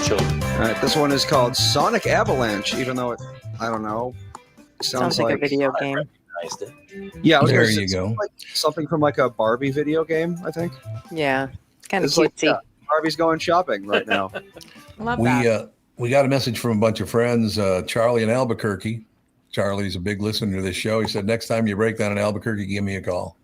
Children. All right, this one is called Sonic Avalanche, even though I don't know. Sounds like a video game. Recognized it. Yeah, I was There gonna say you go. something from like a Barbie video game, I think. Yeah. Kind of It's like, cutesy. yeah, Barbie's going shopping right now. Love that. We got a message from a bunch of friends, Charlie in Albuquerque. Charlie's a big listener to this show. He said, next time you break down in Albuquerque, give me a call.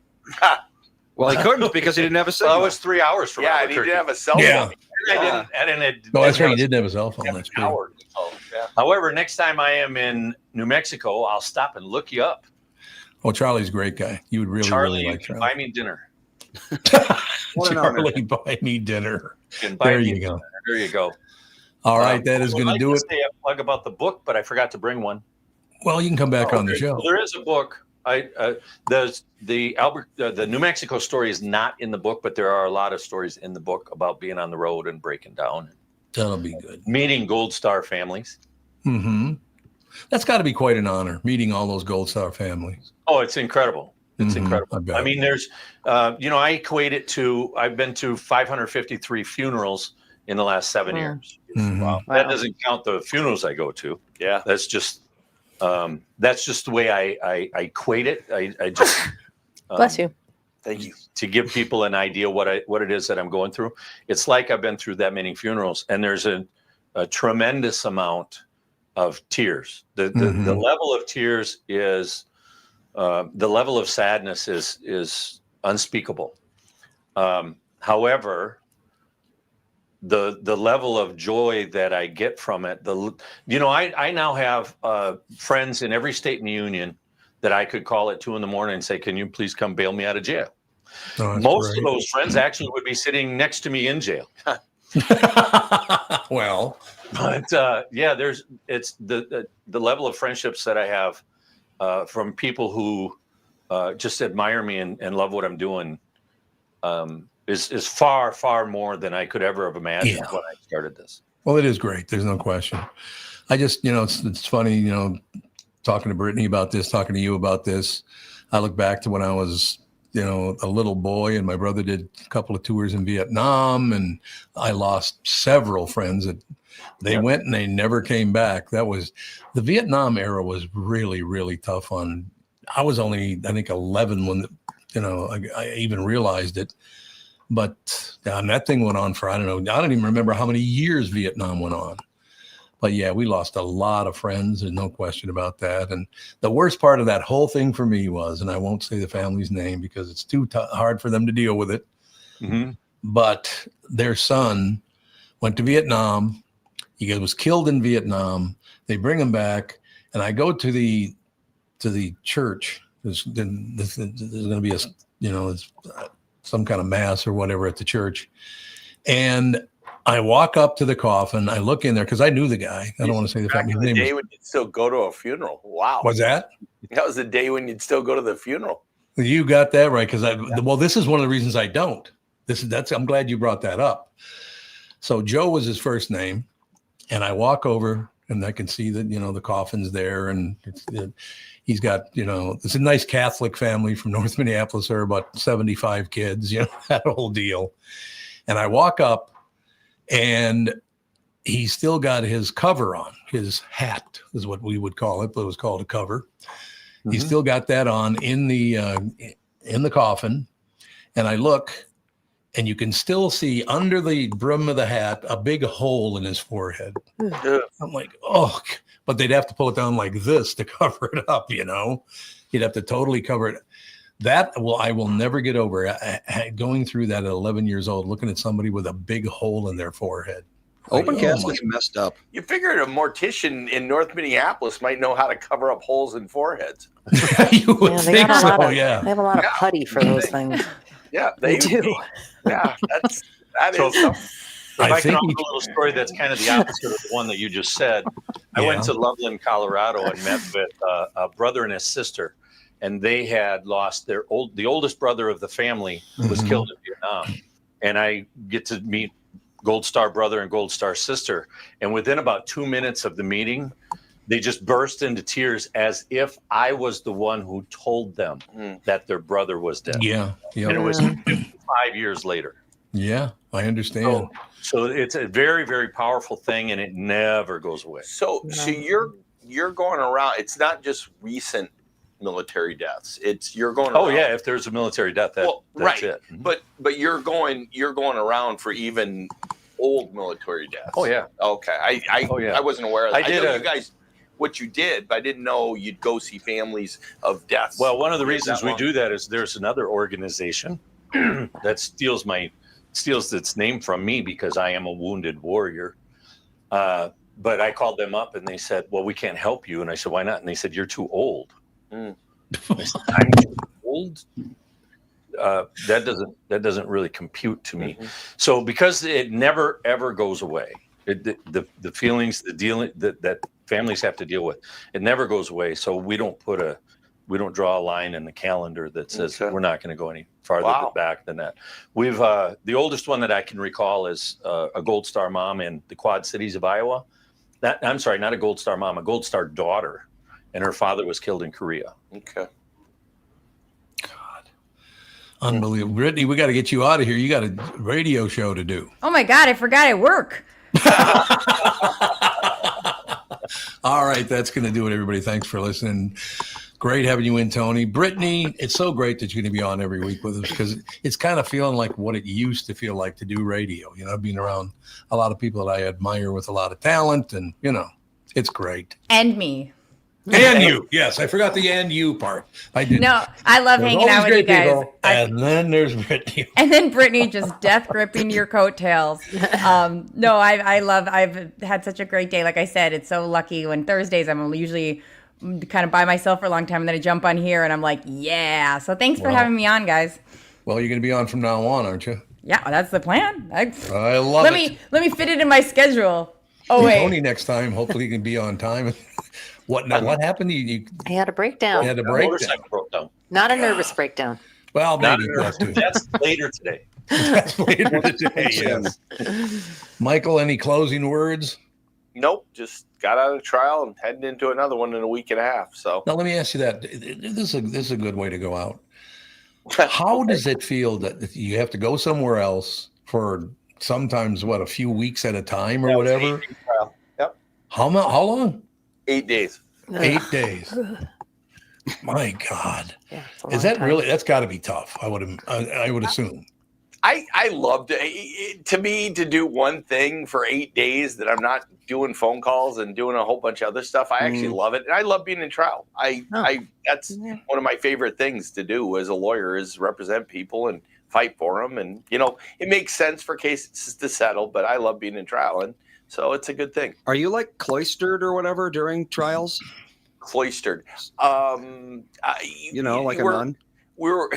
Well, he couldn't because he didn't have a Well, signal. that was 3 hours from Yeah, and he Albuquerque. didn't have a cell phone. Yeah. I didn't. No, that's right. He didn't have a cell phone. have That's an true. hour, so, yeah. However, next time I am in New Mexico, I'll stop and look you up. Oh, Charlie's a great guy. You would really, Charlie, really you like can Charlie. buy me dinner. What an honor. Charlie, buy me dinner. You can buy There me you dinner. go. There you go. All right, that is I would going to like do it. Say a plug about the book, but I forgot to bring one. Well, you can come back on the show. Well, there is a book. The New Mexico story is not in the book, but there are a lot of stories in the book about being on the road and breaking down, That'll be good. meeting Gold Star families. Mm-hmm. That's got to be quite an honor, meeting all those Gold Star families. Oh, it's incredible. It's Mhm, incredible. I bet. I mean, there's, I equate it to, I've been to 553 funerals in the last 7 years. Mhm. Wow. That doesn't count the funerals I go to. Yeah. That's just the way I equate it. I just Bless you. Thank you. To give people an idea what it is that I'm going through. It's like I've been through that many funerals, and there's a tremendous amount of tears. The level of tears is the level of sadness is unspeakable. However, the level of joy that I get from it, I now have friends in every state in the union that I could call at 2 a.m. and say, "Can you please come bail me out of jail?" Oh, that's Most great. of those friends actually would be sitting next to me in jail. Well, but it's the level of friendships that I have from people who just admire me and love what I'm doing is far, far more than I could ever have imagined when I started this. Well, it is great. There's no question. I just, it's funny, talking to Brittany about this, talking to you about this. I look back to when I was, a little boy, and my brother did a couple of tours in Vietnam, and I lost several friends that they went and they never came back. That was the Vietnam era was really, really tough on. I was only, I think, 11 when, I even realized it. But that thing went on for, I don't even remember how many years Vietnam went on. But yeah, we lost a lot of friends. There's no question about that. And the worst part of that whole thing for me was, and I won't say the family's name because it's too hard for them to deal with it. Mm-hmm. But their son went to Vietnam. He was killed in Vietnam. They bring him back. And I go to the church. There's going to be some kind of mass or whatever at the church. And I walk up to the coffin. I look in there because I knew the guy. I don't want to say the family name. The day when you'd still go to a funeral. Wow. Was that? That was the day when you'd still go to the funeral. You got that right. Because this is one of the reasons I don't. I'm glad you brought that up. So Joe was his first name. And I walk over and I can see that, the coffin's there. And he's got, it's a nice Catholic family from North Minneapolis. There are about 75 kids, that whole deal. And I walk up. And he's still got his cover on. His hat is what we would call it, but it was called a cover. Mm-hmm. He's still got that on in the coffin. And I look, and you can still see under the brim of the hat a big hole in his forehead. I'm like, oh, but they'd have to pull it down like this to cover it up, You'd have to totally cover it. I will never get over going through that at 11 years old, looking at somebody with a big hole in their forehead. Open caskets messed up. You figured a mortician in North Minneapolis might know how to cover up holes in foreheads. You would think so, They have a lot of putty for those things. Yeah, they do. Yeah, that is something. If I can offer a little story that's kind of the opposite of the one that you just said. I went to Loveland, Colorado, and met with a brother and his sister. And they had lost the oldest brother of the family was killed in Vietnam. And I get to meet Gold Star brother and Gold Star sister. And within about 2 minutes of the meeting, they just burst into tears as if I was the one who told them that their brother was dead. Yeah. And it was 5 years later. Yeah, I understand. So it's a very, very powerful thing, and it never goes away. So you're going around. It's not just recent military deaths. You're going around. Yeah, if there's a military death, that's right. it. But you're going around for even old military deaths. Oh yeah. Okay. I wasn't aware of that. I know you guys what you did, but I didn't know you'd go see families of deaths. Well, one of the reasons we do that is there's another organization that steals its name from me because I am a wounded warrior. But I called them up and they said, well, we can't help you. And I said, why not? And they said, you're too old. I said, I'm too old. That doesn't really compute to me. So because it never ever goes away, the feelings, the dealing that families have to deal with, it never goes away. So we don't draw a line in the calendar that says we're not going to go any farther back than that. We've the oldest one that I can recall is a Gold Star mom in the Quad Cities of Iowa. I'm sorry, not a Gold Star mom, a Gold Star daughter. And her father was killed in Korea. Okay. God. Unbelievable. Brittany, we got to get you out of here. You got a radio show to do. Oh, my God. I forgot I work. All right. That's going to do it, everybody. Thanks for listening. Great having you in, Tony. Brittany, it's so great that you're going to be on every week with us because it's kind of feeling like what it used to feel like to do radio. Being around a lot of people that I admire with a lot of talent and, it's great. And me. And you. Yes, I forgot the and you part. I did. No, I love hanging out with you guys. And then there's Brittany. And then Brittany just death gripping your coattails. No, I've had such a great day. Like I said, it's so lucky when Thursdays I'm usually kind of by myself for a long time and then I jump on here and I'm like, yeah. So thanks for having me on, guys. Well, you're going to be on from now on, aren't you? Yeah, that's the plan. I love it. Let me fit it in my schedule. Oh wait, Tony next time. Hopefully, he can be on time. What happened? You I had a breakdown. had a The breakdown. motorcycle broke down. Not a nervous breakdown. Well, Not maybe a that too. That's later today. That's later today. Yes. Michael, any closing words? Nope, just got out of trial and heading into another one in a week and a half. So Now, let me ask you that. This is a good way to go out. How does it feel that you have to go somewhere else for sometimes a few weeks at a time or whatever? Yep. How long? 8 days. 8 days. My God. Yeah, Is that really? That's got to be tough. I would assume. I loved it. To me, to do one thing for 8 days that I'm not doing phone calls and doing a whole bunch of other stuff, I actually love it. And I love being in trial. That's one of my favorite things to do as a lawyer is represent people and fight for them. And, it makes sense for cases to settle, but I love being in trial. And so it's a good thing. Are you like cloistered or whatever during trials? Cloistered. Like a nun? We were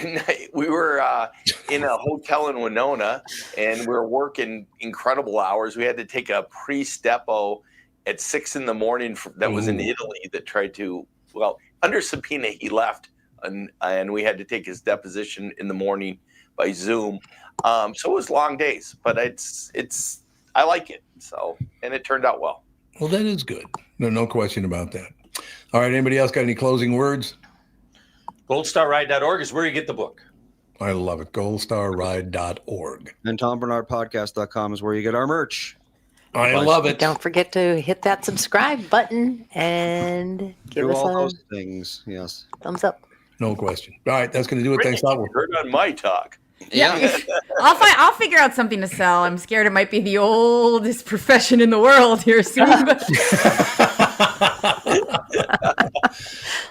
in a hotel in Winona, and we were working incredible hours. We had to take a pre-stepo at 6 a.m. that was in Italy that tried to, under subpoena he left, and we had to take his deposition in the morning by Zoom. So it was long days, but I like it. So, and it turned out well. Well, that is good. No question about that. All right. Anybody else got any closing words? goldstarride.org is where you get the book. I love it. goldstarride.org. And TomBernardPodcast.com is where you get our merch. I love it. Don't forget to hit that subscribe button and give us all a those things. Yes. thumbs up. No question. All right. That's going to do it. Thanks a lot. Heard on my talk. yeah. I'll figure out something to sell. I'm scared it might be the oldest profession in the world here soon.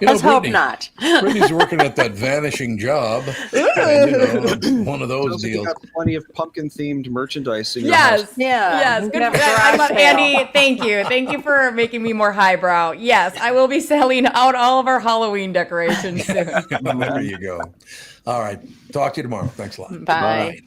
Let's hope not. Brittany's working at that vanishing job. And, one of those deals. Got plenty of pumpkin themed merchandise in your Yes. house. Yeah. Yes. Good Never for that. garage sale. Andy, thank you. Thank you for making me more highbrow. Yes, I will be selling out all of our Halloween decorations soon. There you go. All right. Talk to you tomorrow. Thanks a lot. Bye.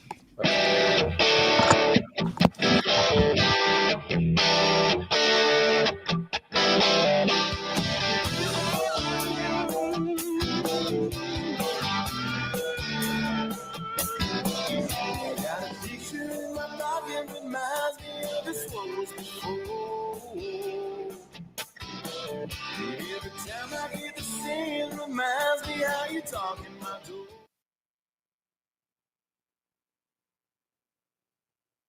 Every time I hear the same reminds me how you talk in my door.